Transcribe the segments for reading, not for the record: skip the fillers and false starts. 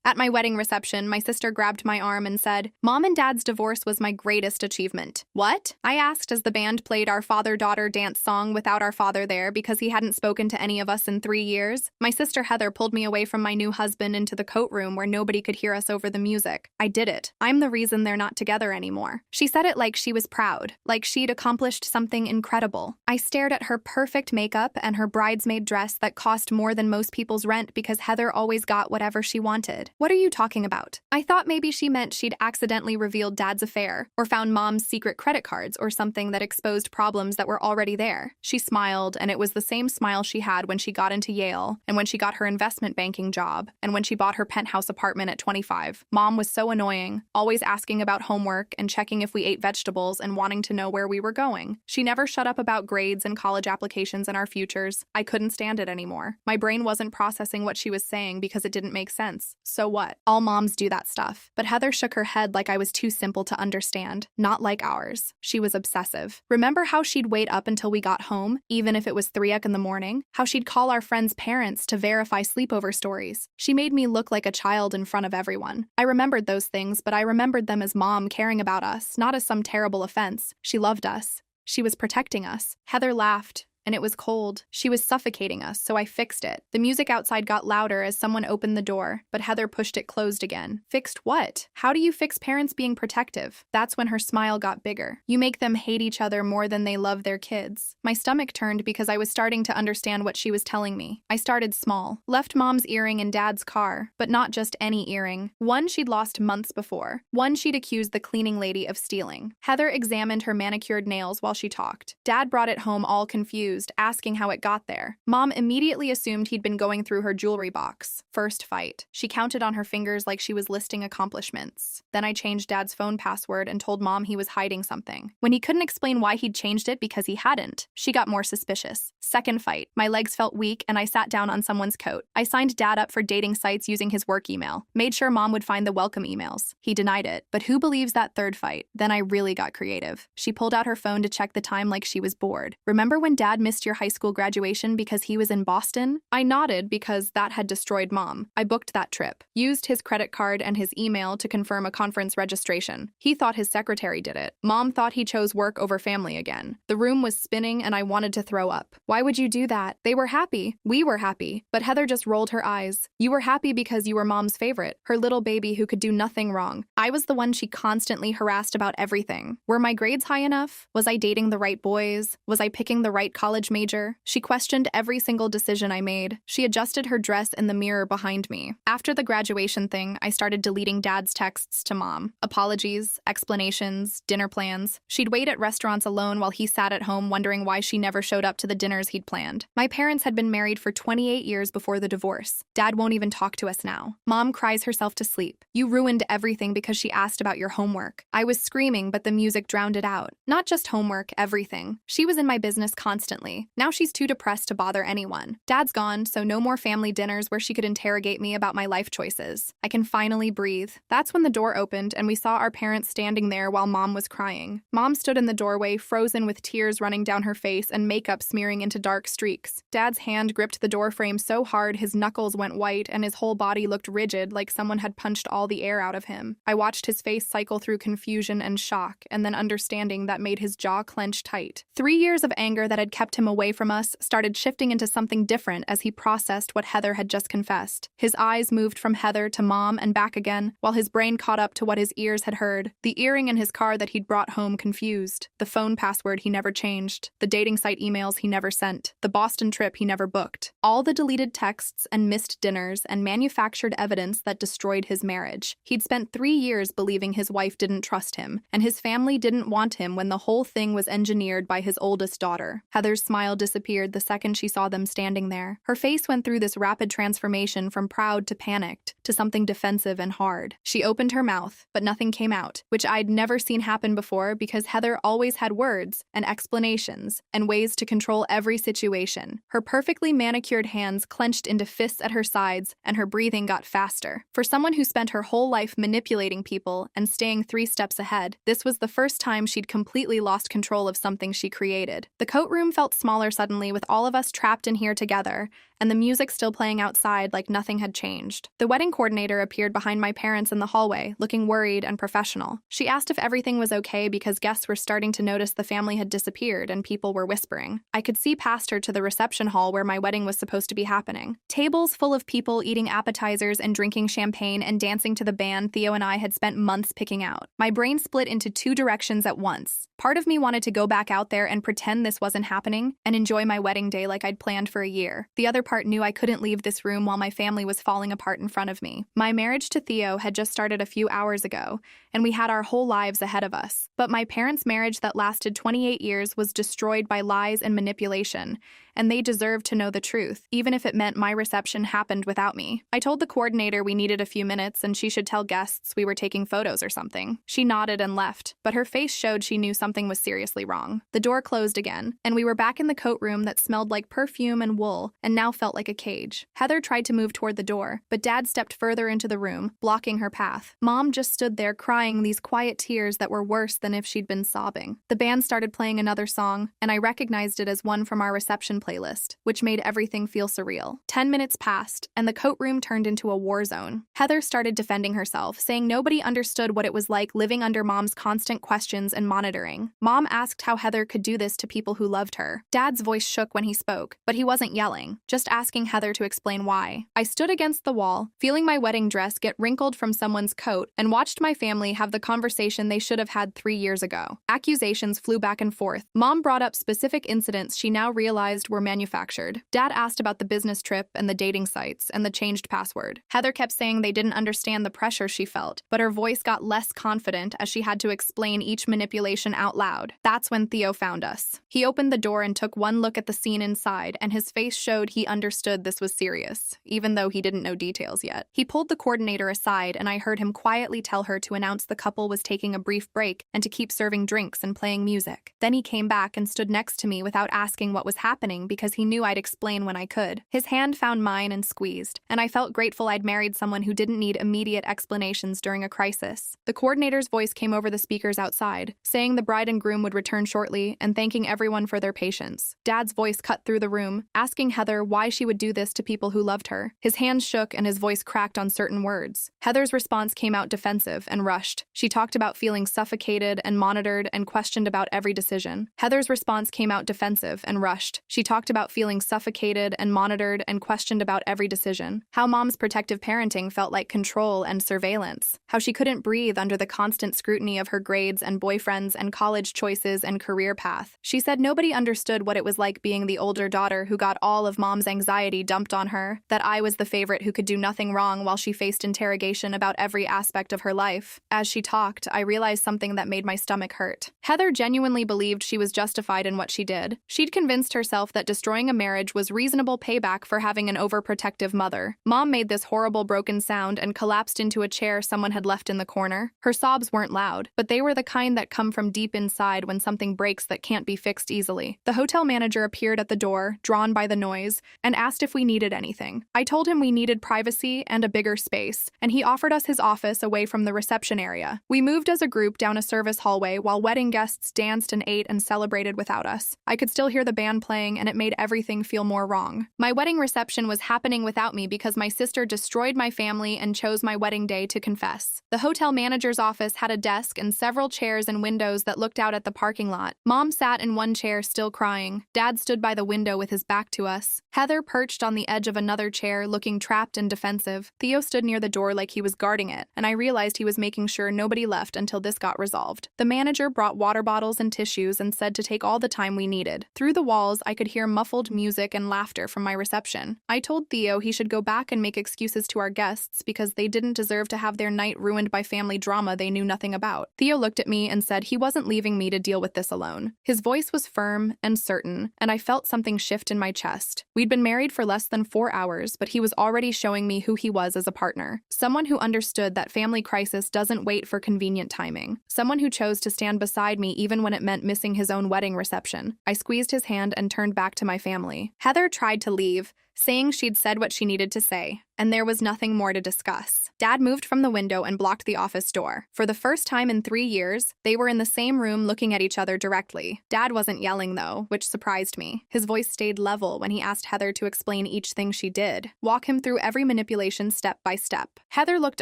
At my wedding reception, my sister grabbed my arm and said, "Mom and Dad's divorce was my greatest achievement." "What?" I asked as the band played our father-daughter dance song without our father there because he hadn't spoken to any of us in 3 years. My sister Heather pulled me away from my new husband into the coat room where nobody could hear us over the music. "I did it. I'm the reason they're not together anymore." She said it like she was proud, like she'd accomplished something incredible. I stared at her perfect makeup and her bridesmaid dress that cost more than most people's rent because Heather always got whatever she wanted. "What are you talking about?" I thought maybe she meant she'd accidentally revealed Dad's affair, or found Mom's secret credit cards or something that exposed problems that were already there. She smiled, and it was the same smile she had when she got into Yale, and when she got her investment banking job, and when she bought her penthouse apartment at 25. Mom was so annoying, always asking about homework and checking if we ate vegetables and wanting to know where we were going. She never shut up about grades and college applications and our futures. I couldn't stand it anymore. My brain wasn't processing what she was saying because it didn't make sense. So what? All moms do that stuff. But Heather shook her head like I was too simple to understand. Not like ours. She was obsessive. Remember how she'd wait up until we got home, even if it was 3 in the morning? How she'd call our friends' parents to verify sleepover stories? She made me look like a child in front of everyone. I remembered those things, but I remembered them as Mom caring about us, not as some terrible offense. She loved us. She was protecting us. Heather laughed, and it was cold. She was suffocating us, so I fixed it. The music outside got louder as someone opened the door, but Heather pushed it closed again. Fixed what? How do you fix parents being protective? That's when her smile got bigger. You make them hate each other more than they love their kids. My stomach turned because I was starting to understand what she was telling me. I started small. Left Mom's earring in Dad's car, but not just any earring. One she'd lost months before. One she'd accused the cleaning lady of stealing. Heather examined her manicured nails while she talked. Dad brought it home all confused, asking how it got there. Mom immediately assumed he'd been going through her jewelry box. First fight. She counted on her fingers like she was listing accomplishments. Then I changed Dad's phone password and told Mom he was hiding something. When he couldn't explain why he'd changed it because he hadn't, she got more suspicious. Second fight. My legs felt weak and I sat down on someone's coat. I signed Dad up for dating sites using his work email. Made sure Mom would find the welcome emails. He denied it. But who believes that third fight? Then I really got creative. She pulled out her phone to check the time like she was bored. "Remember when Dad missed your high school graduation because he was in Boston?" I nodded because that had destroyed Mom. I booked that trip. Used his credit card and his email to confirm a conference registration. He thought his secretary did it. Mom thought he chose work over family again. The room was spinning and I wanted to throw up. Why would you do that? They were happy. We were happy. But Heather just rolled her eyes. You were happy because you were Mom's favorite, her little baby who could do nothing wrong. I was the one she constantly harassed about everything. Were my grades high enough? Was I dating the right boys? Was I picking the right college major? She questioned every single decision I made. She adjusted her dress in the mirror behind me. After the graduation thing, I started deleting Dad's texts to Mom. Apologies, explanations, dinner plans. She'd wait at restaurants alone while he sat at home wondering why she never showed up to the dinners he'd planned. My parents had been married for 28 years before the divorce. Dad won't even talk to us now. Mom cries herself to sleep. You ruined everything because she asked about your homework. I was screaming, but the music drowned it out. Not just homework, everything. She was in my business constantly. Now she's too depressed to bother anyone. Dad's gone, so no more family dinners where she could interrogate me about my life choices. I can finally breathe. That's when the door opened and we saw our parents standing there while Mom was crying. Mom stood in the doorway, frozen with tears running down her face and makeup smearing into dark streaks. Dad's hand gripped the doorframe so hard his knuckles went white and his whole body looked rigid like someone had punched all the air out of him. I watched his face cycle through confusion and shock and then understanding that made his jaw clench tight. 3 years of anger that had kept him away from us started shifting into something different as he processed what Heather had just confessed. His eyes moved from Heather to Mom and back again, while his brain caught up to what his ears had heard. The earring in his car that he'd brought home confused. The phone password he never changed. The dating site emails he never sent. The Boston trip he never booked. All the deleted texts and missed dinners and manufactured evidence that destroyed his marriage. He'd spent 3 years believing his wife didn't trust him, and his family didn't want him when the whole thing was engineered by his oldest daughter. Heather's smile disappeared the second she saw them standing there. Her face went through this rapid transformation from proud to panicked to something defensive and hard. She opened her mouth, but nothing came out, which I'd never seen happen before because Heather always had words and explanations and ways to control every situation. Her perfectly manicured hands clenched into fists at her sides and her breathing got faster. For someone who spent her whole life manipulating people and staying 3 steps ahead, this was the first time she'd completely lost control of something she created. The coat room felt felt smaller suddenly with all of us trapped in here together, and the music still playing outside like nothing had changed. The wedding coordinator appeared behind my parents in the hallway, looking worried and professional. She asked if everything was okay because guests were starting to notice the family had disappeared and people were whispering. I could see past her to the reception hall where my wedding was supposed to be happening. Tables full of people eating appetizers and drinking champagne and dancing to the band Theo and I had spent months picking out. My brain split into two directions at once. Part of me wanted to go back out there and pretend this wasn't happening and enjoy my wedding day like I'd planned for a year. The other part knew I couldn't leave this room while my family was falling apart in front of me. My marriage to Theo had just started a few hours ago, and we had our whole lives ahead of us. But my parents' marriage that lasted 28 years was destroyed by lies and manipulation, and they deserved to know the truth, even if it meant my reception happened without me. I told the coordinator we needed a few minutes and she should tell guests we were taking photos or something. She nodded and left, but her face showed she knew something was seriously wrong. The door closed again, and we were back in the coat room that smelled like perfume and wool and now felt like a cage. Heather tried to move toward the door, but Dad stepped further into the room, blocking her path. Mom just stood there crying these quiet tears that were worse than if she'd been sobbing. The band started playing another song, and I recognized it as one from our reception playlist, which made everything feel surreal. 10 minutes passed, and the coat room turned into a war zone. Heather started defending herself, saying nobody understood what it was like living under Mom's constant questions and monitoring. Mom asked how Heather could do this to people who loved her. Dad's voice shook when he spoke, but he wasn't yelling, just asking Heather to explain why. I stood against the wall, feeling my wedding dress get wrinkled from someone's coat, and watched my family have the conversation they should have had 3 years ago. Accusations flew back and forth. Mom brought up specific incidents she now realized were manufactured. Dad asked about the business trip and the dating sites and the changed password. Heather kept saying they didn't understand the pressure she felt, but her voice got less confident as she had to explain each manipulation out loud. That's when Theo found us. He opened the door and took one look at the scene inside, and his face showed he understood this was serious, even though he didn't know details yet. He pulled the coordinator aside, and I heard him quietly tell her to announce the couple was taking a brief break and to keep serving drinks and playing music. Then he came back and stood next to me without asking what was happening because he knew I'd explain when I could. His hand found mine and squeezed, and I felt grateful I'd married someone who didn't need immediate explanations during a crisis. The coordinator's voice came over the speakers outside, saying the bride and groom would return shortly and thanking everyone for their patience. Dad's voice cut through the room, asking Heather why she would do this to people who loved her. His hands shook and his voice cracked on certain words. Heather's response came out defensive and rushed. She talked about feeling suffocated and monitored and questioned about every decision. Heather's response came out defensive and rushed. She talked about feeling suffocated and monitored and questioned about every decision. How Mom's protective parenting felt like control and surveillance. How she couldn't breathe under the constant scrutiny of her grades and boyfriends and college choices and career path. She said nobody understood what it was like being the older daughter who got all of Mom's anxiety dumped on her, that I was the favorite who could do nothing wrong while she faced interrogation about every aspect of her life. As she talked, I realized something that made my stomach hurt. Heather genuinely believed she was justified in what she did. She'd convinced herself that destroying a marriage was reasonable payback for having an overprotective mother. Mom made this horrible broken sound and collapsed into a chair someone had left in the corner. Her sobs weren't loud, but they were the kind that come from deep inside when something breaks that can't be fixed easily. The hotel manager appeared at the door, drawn by the noise, and asked if we needed anything. I told him we needed privacy and a bigger space, and he offered us his office away from the reception area. We moved as a group down a service hallway while wedding guests danced and ate and celebrated without us. I could still hear the band playing, and it made everything feel more wrong. My wedding reception was happening without me because my sister destroyed my family and chose my wedding day to confess. The hotel manager's office had a desk and several chairs and windows that looked out at the parking lot. Mom sat in one chair still crying. Dad stood by the window with his back to us. Heather perched on the edge of another chair, looking trapped and defensive. Theo stood near the door like he was guarding it, and I realized he was making sure nobody left until this got resolved. The manager brought water bottles and tissues and said to take all the time we needed. Through the walls, I could hear muffled music and laughter from my reception. I told Theo he should go back and make excuses to our guests because they didn't deserve to have their night ruined by family drama they knew nothing about. Theo looked at me and said he wasn't leaving me to deal with this alone. His voice was firm and certain, and I felt something shift in my chest. We'd been married for less than 4 hours, but he was already showing me who he was as a partner. Someone who understood that family crisis doesn't wait for convenient timing. Someone who chose to stand beside me even when it meant missing his own wedding reception. I squeezed his hand and turned back to my family. Heather tried to leave, saying she'd said what she needed to say, and there was nothing more to discuss. Dad moved from the window and blocked the office door. For the first time in 3 years, they were in the same room looking at each other directly. Dad wasn't yelling though, which surprised me. His voice stayed level when he asked Heather to explain each thing she did, walk him through every manipulation step by step. Heather looked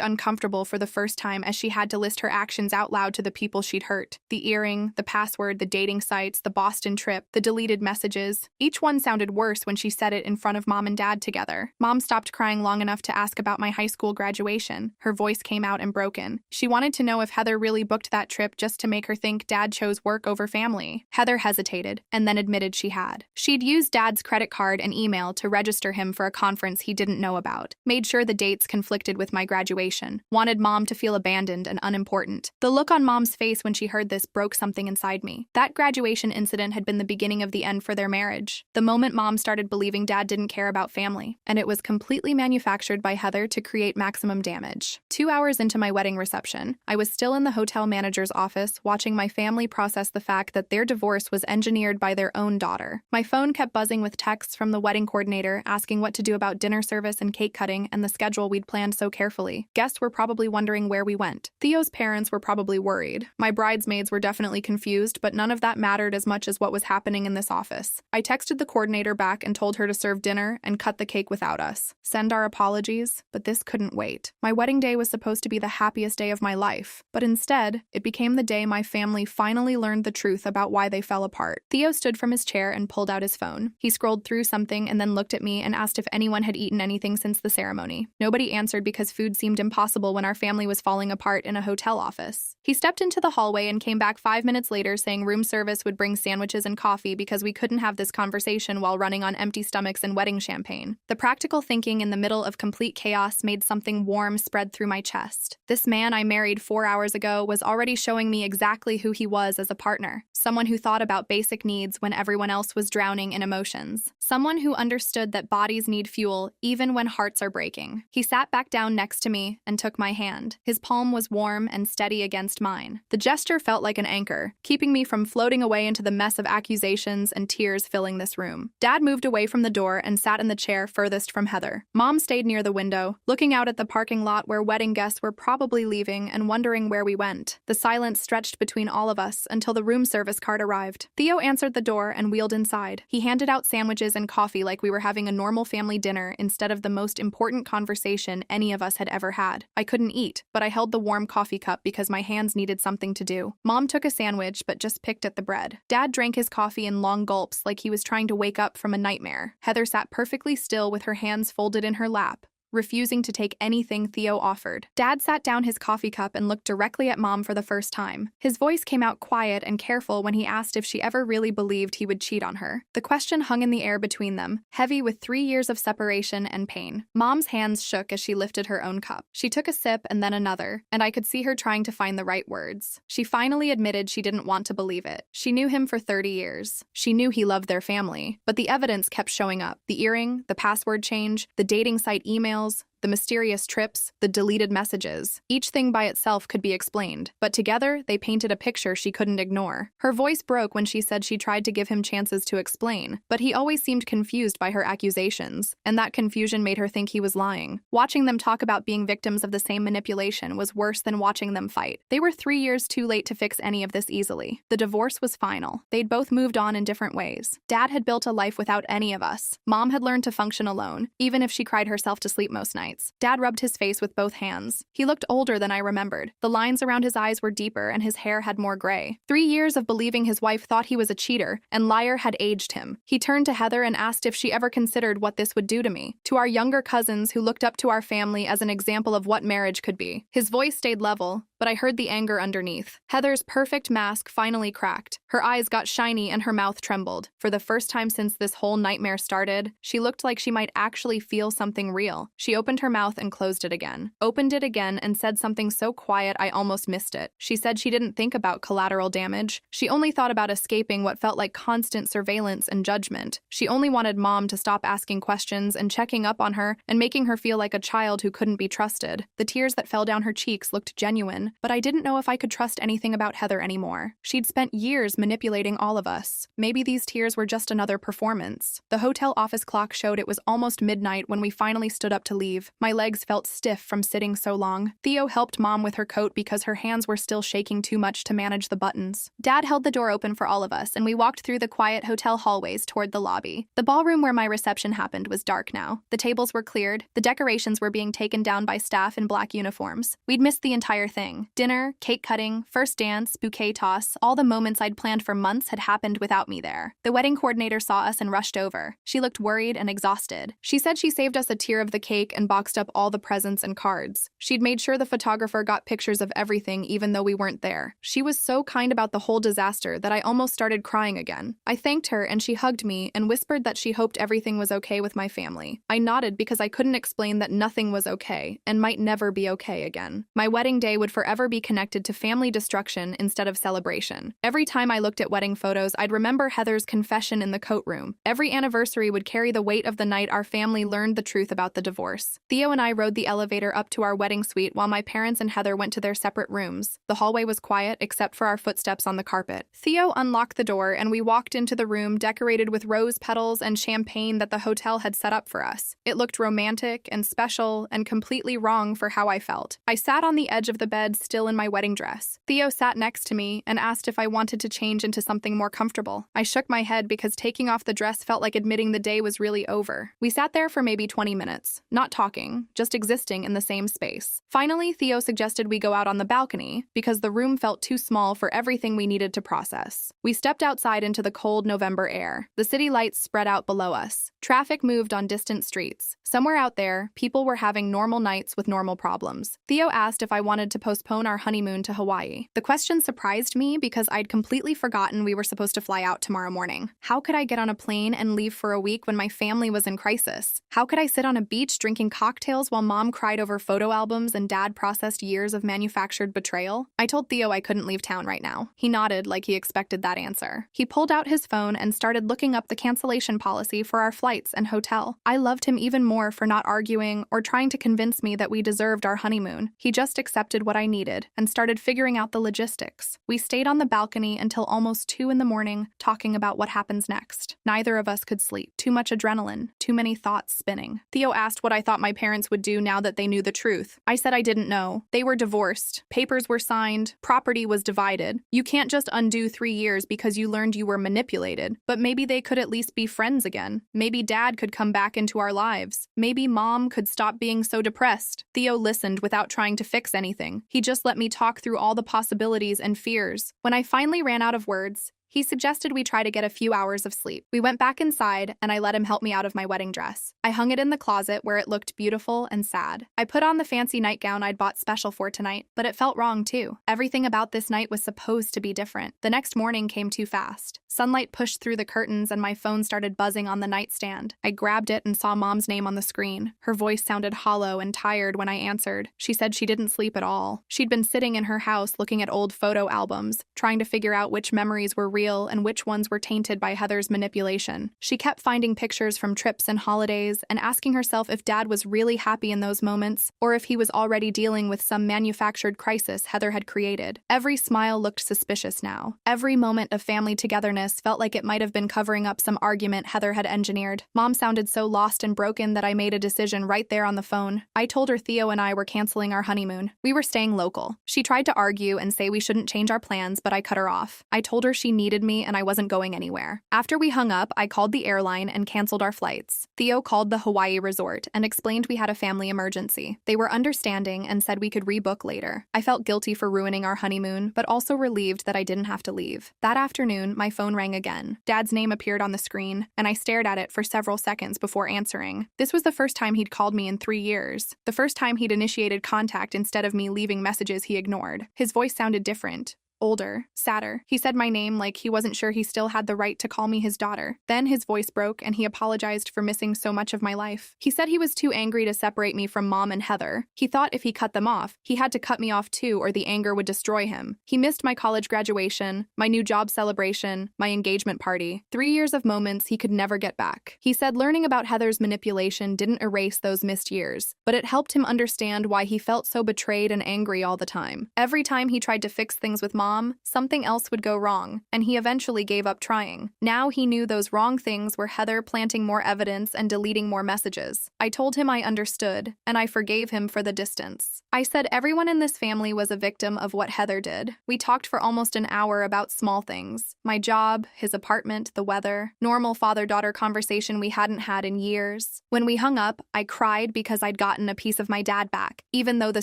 uncomfortable for the first time as she had to list her actions out loud to the people she'd hurt. The earring, the password, the dating sites, the Boston trip, the deleted messages. Each one sounded worse when she said it in front of Mom and Dad together. Mom stopped crying long enough to ask about my high school graduation. Her voice came out and broken. She wanted to know if Heather really booked that trip just to make her think Dad chose work over family. Heather hesitated, and then admitted she had. She'd used Dad's credit card and email to register him for a conference he didn't know about, made sure the dates conflicted with my graduation, wanted Mom to feel abandoned and unimportant. The look on Mom's face when she heard this broke something inside me. That graduation incident had been the beginning of the end for their marriage. The moment Mom started believing Dad didn't care about family, and it was completely manufactured by Heather to create maximum damage. 2 hours into my wedding reception, I was still in the hotel manager's office watching my family process the fact that their divorce was engineered by their own daughter. My phone kept buzzing with texts from the wedding coordinator asking what to do about dinner service and cake cutting and the schedule we'd planned so carefully. Guests were probably wondering where we went. Theo's parents were probably worried. My bridesmaids were definitely confused, but none of that mattered as much as what was happening in this office. I texted the coordinator back and told her to serve dinner and cut the cake without us. Send our apologies, but this couldn't wait. My wedding day was supposed to be the happiest day of my life, but instead, it became the day my family finally learned the truth about why they fell apart. Theo stood from his chair and pulled out his phone. He scrolled through something and then looked at me and asked if anyone had eaten anything since the ceremony. Nobody answered because food seemed impossible when our family was falling apart in a hotel office. He stepped into the hallway and came back 5 minutes later saying room service would bring sandwiches and coffee because we couldn't have this conversation while running on empty stomachs and wedding champagne. The practical thinking in the middle of complete chaos made something warm spread through my chest. This man I married 4 hours ago was already showing me exactly who he was as a partner. Someone who thought about basic needs when everyone else was drowning in emotions. Someone who understood that bodies need fuel even when hearts are breaking. He sat back down next to me and took my hand. His palm was warm and steady against mine. The gesture felt like an anchor, keeping me from floating away into the mess of accusations and tears filling this room. Dad moved away from the door and sat in the chair furthest from Heather. Mom stayed near the window, looking out at the parking lot where wedding guests were probably leaving and wondering where we went. The silence stretched between all of us until the room service cart arrived. Theo answered the door and wheeled inside. He handed out sandwiches and coffee like we were having a normal family dinner instead of the most important conversation any of us had ever had. I couldn't eat, but I held the warm coffee cup because my hands needed something to do. Mom took a sandwich but just picked at the bread. Dad drank his coffee in long gulps like he was trying to wake up from a nightmare. Heather sat perfectly still with her hands folded in her lap, refusing to take anything Theo offered. Dad sat down his coffee cup and looked directly at Mom for the first time. His voice came out quiet and careful when he asked if she ever really believed he would cheat on her. The question hung in the air between them, heavy with 3 years of separation and pain. Mom's hands shook as she lifted her own cup. She took a sip and then another, and I could see her trying to find the right words. She finally admitted she didn't want to believe it. She knew him for 30 years. She knew he loved their family, but the evidence kept showing up. The earring, the password change, the dating site emails, the mysterious trips, the deleted messages. Each thing by itself could be explained, but together they painted a picture she couldn't ignore. Her voice broke when she said she tried to give him chances to explain, but he always seemed confused by her accusations, and that confusion made her think he was lying. Watching them talk about being victims of the same manipulation was worse than watching them fight. They were 3 years too late to fix any of this easily. The divorce was final. They'd both moved on in different ways. Dad had built a life without any of us. Mom had learned to function alone, even if she cried herself to sleep most nights. Dad rubbed his face with both hands. He looked older than I remembered. The lines around his eyes were deeper and his hair had more gray. 3 years of believing his wife thought he was a cheater and liar had aged him. He turned to Heather and asked if she ever considered what this would do to me, to our younger cousins who looked up to our family as an example of what marriage could be. His voice stayed level, but I heard the anger underneath. Heather's perfect mask finally cracked. Her eyes got shiny and her mouth trembled. For the first time since this whole nightmare started, she looked like she might actually feel something real. She opened her mouth and closed it again. Opened it again and said something so quiet I almost missed it. She said she didn't think about collateral damage. She only thought about escaping what felt like constant surveillance and judgment. She only wanted Mom to stop asking questions and checking up on her and making her feel like a child who couldn't be trusted. The tears that fell down her cheeks looked genuine, again, but I didn't know if I could trust anything about Heather anymore. She'd spent years manipulating all of us. Maybe these tears were just another performance. The hotel office clock showed it was almost midnight when we finally stood up to leave. My legs felt stiff from sitting so long. Theo helped Mom with her coat because her hands were still shaking too much to manage the buttons. Dad held the door open for all of us, and we walked through the quiet hotel hallways toward the lobby. The ballroom where my reception happened was dark now. The tables were cleared. The decorations were being taken down by staff in black uniforms. We'd missed the entire thing. Dinner, cake cutting, first dance, bouquet toss, all the moments I'd planned for months had happened without me there. The wedding coordinator saw us and rushed over. She looked worried and exhausted. She said she saved us a tier of the cake and boxed up all the presents and cards. She'd made sure the photographer got pictures of everything even though we weren't there. She was so kind about the whole disaster that I almost started crying again. I thanked her and she hugged me and whispered that she hoped everything was okay with my family. I nodded because I couldn't explain that nothing was okay and might never be okay again. My wedding day would forever be connected to family destruction instead of celebration. Every time I looked at wedding photos, I'd remember Heather's confession in the coat room. Every anniversary would carry the weight of the night our family learned the truth about the divorce. Theo and I rode the elevator up to our wedding suite while my parents and Heather went to their separate rooms. The hallway was quiet except for our footsteps on the carpet. Theo unlocked the door and we walked into the room decorated with rose petals and champagne that the hotel had set up for us. It looked romantic and special and completely wrong for how I felt. I sat on the edge of the bed still in my wedding dress. Theo sat next to me and asked if I wanted to change into something more comfortable. I shook my head because taking off the dress felt like admitting the day was really over. We sat there for maybe 20 minutes, not talking, just existing in the same space. Finally, Theo suggested we go out on the balcony because the room felt too small for everything we needed to process. We stepped outside into the cold November air. The city lights spread out below us. Traffic moved on distant streets. Somewhere out there, people were having normal nights with normal problems. Theo asked if I wanted to postpone our honeymoon to Hawaii. The question surprised me because I'd completely forgotten we were supposed to fly out tomorrow morning. How could I get on a plane and leave for a week when my family was in crisis? How could I sit on a beach drinking cocktails while Mom cried over photo albums and Dad processed years of manufactured betrayal? I told Theo I couldn't leave town right now. He nodded like he expected that answer. He pulled out his phone and started looking up the cancellation policy for our flights and hotel. I loved him even more for not arguing or trying to convince me that we deserved our honeymoon. He just accepted what I needed and started figuring out the logistics. We stayed on the balcony until almost 2 in the morning, talking about what happens next. Neither of us could sleep. Too much adrenaline, too many thoughts spinning. Theo asked what I thought my parents would do now that they knew the truth. I said I didn't know. They were divorced. Papers were signed. Property was divided. You can't just undo 3 years because you learned you were manipulated. But maybe they could at least be friends again. Maybe Dad could come back into our lives. Maybe Mom could stop being so depressed. Theo listened without trying to fix anything. He just let me talk through all the possibilities and fears. When I finally ran out of words, he suggested we try to get a few hours of sleep. We went back inside, and I let him help me out of my wedding dress. I hung it in the closet where it looked beautiful and sad. I put on the fancy nightgown I'd bought special for tonight, but it felt wrong too. Everything about this night was supposed to be different. The next morning came too fast. Sunlight pushed through the curtains and my phone started buzzing on the nightstand. I grabbed it and saw Mom's name on the screen. Her voice sounded hollow and tired when I answered. She said she didn't sleep at all. She'd been sitting in her house looking at old photo albums, trying to figure out which memories were real and which ones were tainted by Heather's manipulation. She kept finding pictures from trips and holidays and asking herself if Dad was really happy in those moments or if he was already dealing with some manufactured crisis Heather had created. Every smile looked suspicious now. Every moment of family togetherness felt like it might have been covering up some argument Heather had engineered. Mom sounded so lost and broken that I made a decision right there on the phone. I told her Theo and I were canceling our honeymoon. We were staying local. She tried to argue and say we shouldn't change our plans, but I cut her off. I told her she needed me and I wasn't going anywhere. After we hung up, I called the airline and canceled our flights. Theo called the Hawaii resort and explained we had a family emergency. They were understanding and said we could rebook later. I felt guilty for ruining our honeymoon, but also relieved that I didn't have to leave. That afternoon, my phone rang again. Dad's name appeared on the screen, and I stared at it for several seconds before answering. This was the first time he'd called me in 3 years. The first time he'd initiated contact instead of me leaving messages he ignored. His voice sounded different. older, sadder. He said my name like he wasn't sure he still had the right to call me his daughter. Then his voice broke and he apologized for missing so much of my life. He said he was too angry to separate me from Mom and Heather. He thought if he cut them off, he had to cut me off too or the anger would destroy him. He missed my college graduation, my new job celebration, my engagement party. 3 years of moments he could never get back. He said learning about Heather's manipulation didn't erase those missed years, but it helped him understand why he felt so betrayed and angry all the time. Every time he tried to fix things with Mom, something else would go wrong, and he eventually gave up trying. Now he knew those wrong things were Heather planting more evidence and deleting more messages. I told him I understood, and I forgave him for the distance. I said everyone in this family was a victim of what Heather did. We talked for almost an hour about small things. My job, his apartment, the weather, normal father-daughter conversation we hadn't had in years. When we hung up, I cried because I'd gotten a piece of my dad back, even though the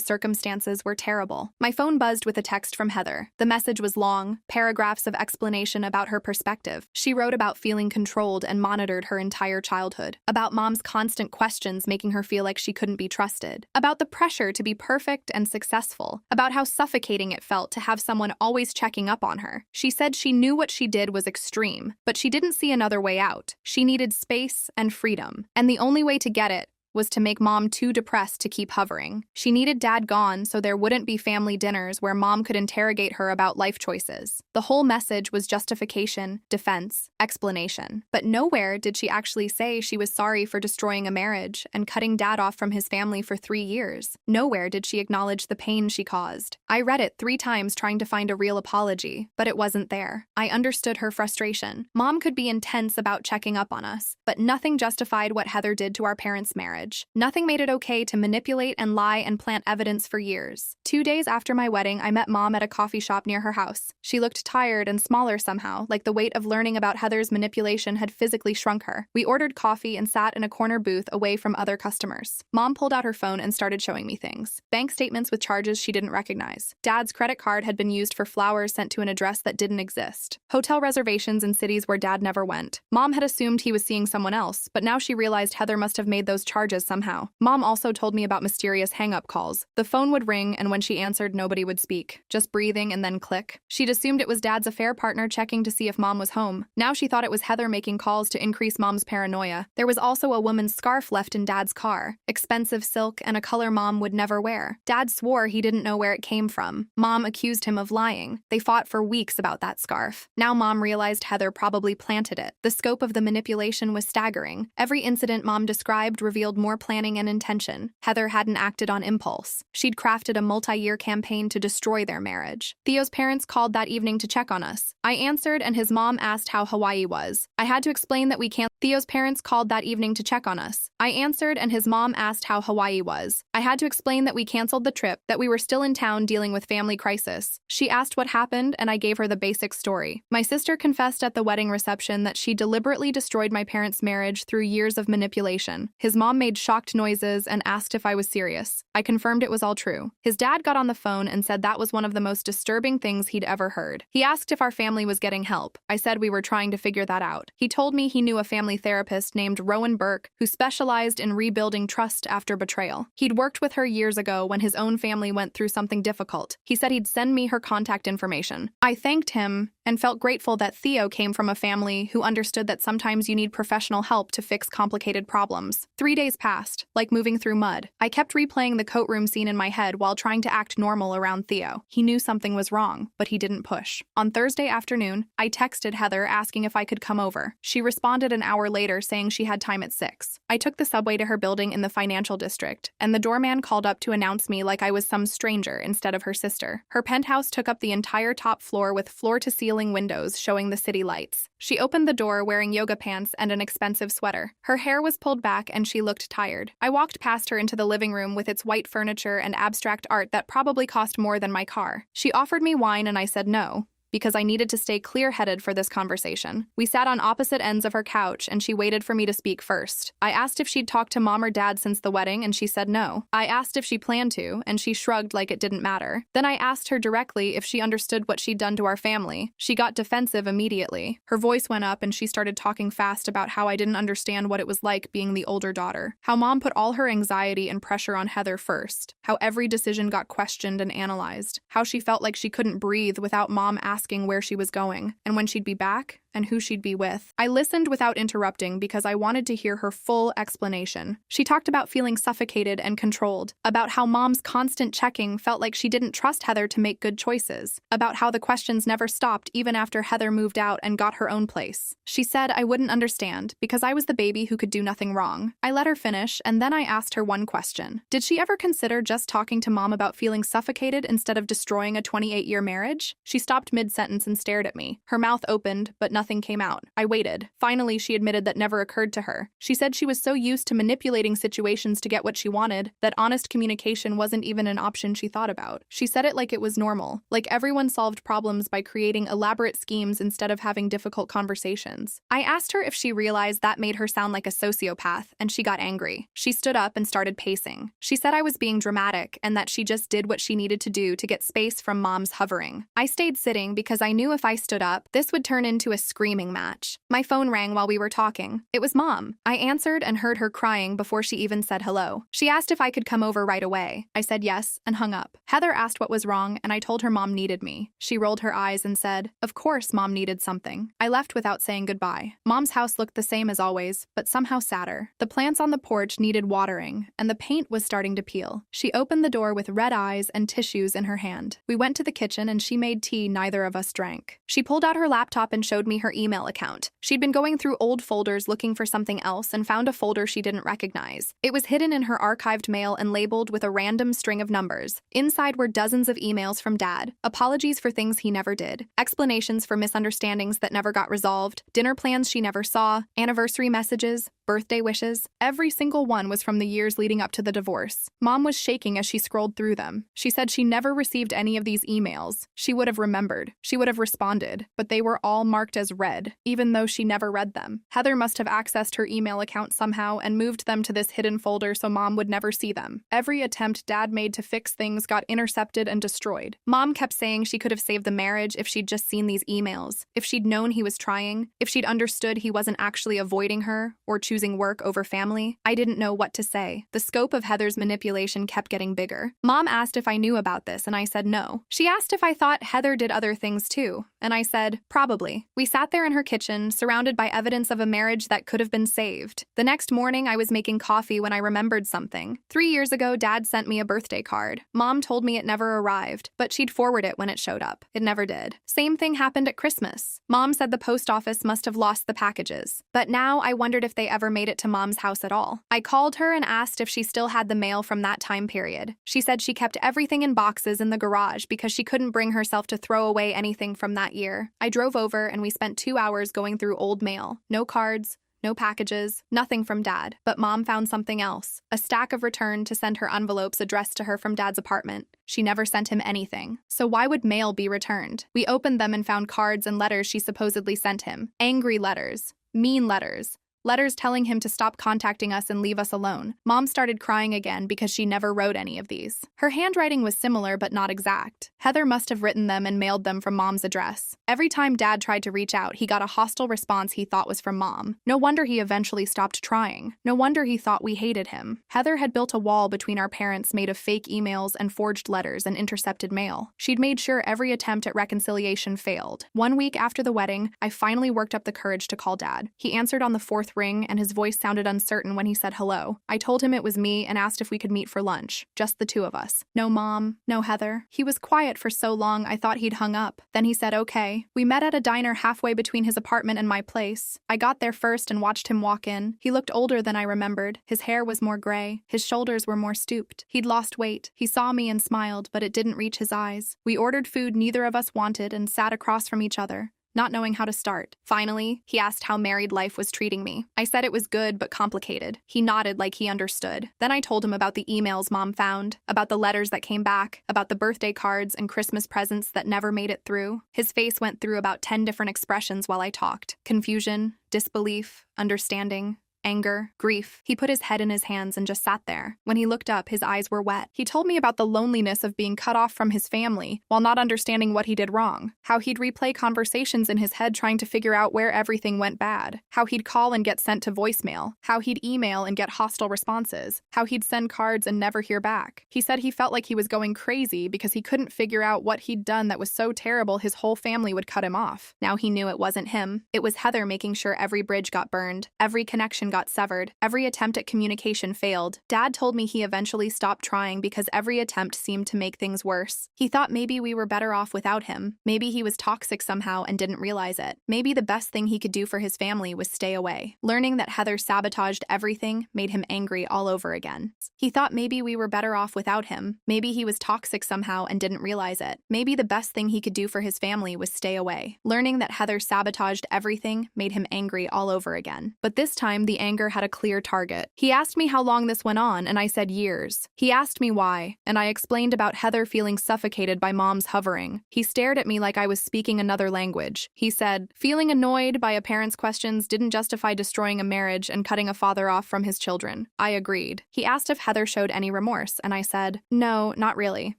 circumstances were terrible. My phone buzzed with a text from Heather. The message was long, paragraphs of explanation about her perspective. She wrote about feeling controlled and monitored her entire childhood, about Mom's constant questions making her feel like she couldn't be trusted, about the pressure to be perfect and successful, about how suffocating it felt to have someone always checking up on her. She said she knew what she did was extreme, but she didn't see another way out. She needed space and freedom, and the only way to get it was to make Mom too depressed to keep hovering. She needed Dad gone so there wouldn't be family dinners where Mom could interrogate her about life choices. The whole message was justification, defense, explanation. But nowhere did she actually say she was sorry for destroying a marriage and cutting Dad off from his family for 3 years. Nowhere did she acknowledge the pain she caused. I read it 3 times trying to find a real apology, but it wasn't there. I understood her frustration. Mom could be intense about checking up on us, but nothing justified what Heather did to our parents' marriage. Nothing made it okay to manipulate and lie and plant evidence for years. 2 days after my wedding, I met Mom at a coffee shop near her house. She looked tired and smaller somehow, like the weight of learning about Heather's manipulation had physically shrunk her. We ordered coffee and sat in a corner booth away from other customers. Mom pulled out her phone and started showing me things. Bank statements with charges she didn't recognize. Dad's credit card had been used for flowers sent to an address that didn't exist. Hotel reservations in cities where Dad never went. Mom had assumed he was seeing someone else, but now she realized Heather must have made those charges somehow. Mom also told me about mysterious hang-up calls. The phone would ring, and when she answered, nobody would speak, just breathing and then click. She'd assumed it was Dad's affair partner checking to see if Mom was home. Now she thought it was Heather making calls to increase Mom's paranoia. There was also a woman's scarf left in Dad's car, expensive silk and a color Mom would never wear. Dad swore he didn't know where it came from. Mom accused him of lying. They fought for weeks about that scarf. Now Mom realized Heather probably planted it. The scope of the manipulation was staggering. Every incident Mom described revealed more planning and intention. Heather hadn't acted on impulse. She'd crafted a multi-year campaign to destroy their marriage. Theo's parents called that evening to check on us. I answered and his mom asked how Hawaii was. I had to explain that we can't. Theo's parents called that evening to check on us. I answered and his mom asked how Hawaii was. I had to explain that we canceled the trip, that we were still in town dealing with family crisis. She asked what happened and I gave her the basic story. My sister confessed at the wedding reception that she deliberately destroyed my parents' marriage through years of manipulation. His mom made shocked noises and asked if I was serious. I confirmed it was all true. His dad got on the phone and said that was one of the most disturbing things he'd ever heard. He asked if our family was getting help. I said we were trying to figure that out. He told me he knew a family therapist named Rowan Burke who specialized in rebuilding trust after betrayal. He'd worked with her years ago when his own family went through something difficult. He said he'd send me her contact information. I thanked him and felt grateful that Theo came from a family who understood that sometimes you need professional help to fix complicated problems. 3 days passed, like moving through mud. I kept replaying the coat room scene in my head while trying to act normal around Theo. He knew something was wrong, but he didn't push. On Thursday afternoon, I texted Heather asking if I could come over. She responded an hour later saying she had time at 6. I took the subway to her building in the financial district, and the doorman called up to announce me like I was some stranger instead of her sister. Her penthouse took up the entire top floor with floor-to-ceiling windows showing the city lights. She opened the door wearing yoga pants and an expensive sweater. Her hair was pulled back and she looked tired. I walked past her into the living room with its white furniture and abstract art that probably cost more than my car. She offered me wine and I said no, because I needed to stay clear-headed for this conversation. We sat on opposite ends of her couch, and she waited for me to speak first. I asked if she'd talked to mom or dad since the wedding, and she said no. I asked if she planned to, and she shrugged like it didn't matter. Then I asked her directly if she understood what she'd done to our family. She got defensive immediately. Her voice went up, and she started talking fast about how I didn't understand what it was like being the older daughter, how mom put all her anxiety and pressure on Heather first, how every decision got questioned and analyzed, how she felt like she couldn't breathe without mom asking where she was going, and when she'd be back, and who she'd be with. I listened without interrupting because I wanted to hear her full explanation. She talked about feeling suffocated and controlled, about how mom's constant checking felt like she didn't trust Heather to make good choices, about how the questions never stopped even after Heather moved out and got her own place. She said I wouldn't understand because I was the baby who could do nothing wrong. I let her finish, and then I asked her one question. Did she ever consider just talking to mom about feeling suffocated instead of destroying a 28-year marriage? She stopped mid-sentence and stared at me. Her mouth opened, but nothing came out. I waited. Finally, she admitted that never occurred to her. She said she was so used to manipulating situations to get what she wanted that honest communication wasn't even an option she thought about. She said it like it was normal, like everyone solved problems by creating elaborate schemes instead of having difficult conversations. I asked her if she realized that made her sound like a sociopath, and she got angry. She stood up and started pacing. She said I was being dramatic and that she just did what she needed to do to get space from mom's hovering. I stayed sitting because I knew if I stood up, this would turn into a screaming match. My phone rang while we were talking. It was mom. I answered and heard her crying before she even said hello. She asked if I could come over right away. I said yes and hung up. Heather asked what was wrong, and I told her mom needed me. She rolled her eyes and said, "Of course mom needed something." I left without saying goodbye. Mom's house looked the same as always, but somehow sadder. The plants on the porch needed watering, and the paint was starting to peel. She opened the door with red eyes and tissues in her hand. We went to the kitchen and she made tea neither of us drank. She pulled out her laptop and showed me her email account. She'd been going through old folders looking for something else and found a folder she didn't recognize. It was hidden in her archived mail and labeled with a random string of numbers. Inside were dozens of emails from Dad, apologies for things he never did, explanations for misunderstandings that never got resolved, dinner plans she never saw, anniversary messages, birthday wishes. Every single one was from the years leading up to the divorce. Mom was shaking as she scrolled through them. She said she never received any of these emails. She would have remembered. She would have responded, but they were all marked as read, even though she never read them. Heather must have accessed her email account somehow and moved them to this hidden folder so Mom would never see them. Every attempt Dad made to fix things got intercepted and destroyed. Mom kept saying she could have saved the marriage if she'd just seen these emails, if she'd known he was trying, if she'd understood he wasn't actually avoiding her or choosing work over family. I didn't know what to say. The scope of Heather's manipulation kept getting bigger. Mom asked if I knew about this, and I said no. She asked if I thought Heather did other things too, and I said, probably. We sat there in her kitchen, surrounded by evidence of a marriage that could have been saved. The next morning, I was making coffee when I remembered something. 3 years ago, Dad sent me a birthday card. Mom told me it never arrived, but she'd forward it when it showed up. It never did. Same thing happened at Christmas. Mom said the post office must have lost the packages, but now I wondered if they ever made it to Mom's house at all. I called her and asked if she still had the mail from that time period. She said she kept everything in boxes in the garage because she couldn't bring herself to throw away anything from that year. I drove over and we spent 2 hours going through old mail. No cards, no packages, nothing from Dad. But Mom found something else, a stack of return to send her envelopes addressed to her from Dad's apartment. She never sent him anything. So why would mail be returned? We opened them and found cards and letters she supposedly sent him. Angry letters. Mean letters. Letters telling him to stop contacting us and leave us alone. Mom started crying again because she never wrote any of these. Her handwriting was similar but not exact. Heather must have written them and mailed them from Mom's address. Every time Dad tried to reach out, he got a hostile response he thought was from Mom. No wonder he eventually stopped trying. No wonder he thought we hated him. Heather had built a wall between our parents made of fake emails and forged letters and intercepted mail. She'd made sure every attempt at reconciliation failed. 1 week after the wedding, I finally worked up the courage to call Dad. He answered on the 4th ring, and his voice sounded uncertain when he said hello. I told him it was me and asked if we could meet for lunch, just the two of us. No Mom, no Heather. He was quiet for so long I thought he'd hung up. Then he said okay. We met at a diner halfway between his apartment and my place. I got there first and watched him walk in. He looked older than I remembered. His hair was more gray. His shoulders were more stooped. He'd lost weight. He saw me and smiled, but it didn't reach his eyes. We ordered food neither of us wanted and sat across from each other. not knowing how to start. Finally, he asked how married life was treating me. I said it was good but complicated. He nodded like he understood. Then I told him about the emails Mom found, about the letters that came back, about the birthday cards and Christmas presents that never made it through. His face went through about 10 different expressions while I talked. Confusion, disbelief, understanding, anger, grief. He put his head in his hands and just sat there. When he looked up, his eyes were wet. He told me about the loneliness of being cut off from his family while not understanding what he did wrong, how he'd replay conversations in his head trying to figure out where everything went bad, how he'd call and get sent to voicemail, how he'd email and get hostile responses, how he'd send cards and never hear back. He said he felt like he was going crazy because he couldn't figure out what he'd done that was so terrible his whole family would cut him off. Now he knew it wasn't him. It was Heather making sure every bridge got burned, every connection got severed, every attempt at communication failed. Dad told me he eventually stopped trying because every attempt seemed to make things worse. He thought maybe we were better off without him. Maybe he was toxic somehow and didn't realize it. Maybe the best thing he could do for his family was stay away. Learning that Heather sabotaged everything made him angry all over again. He thought maybe we were better off without him. Maybe he was toxic somehow and didn't realize it. Maybe the best thing he could do for his family was stay away. Learning that Heather sabotaged everything made him angry all over again. But this time, the anger had a clear target. He asked me how long this went on, and I said years. He asked me why, and I explained about Heather feeling suffocated by Mom's hovering. He stared at me like I was speaking another language. He said, feeling annoyed by a parent's questions didn't justify destroying a marriage and cutting a father off from his children. I agreed. He asked if Heather showed any remorse, and I said, no, not really.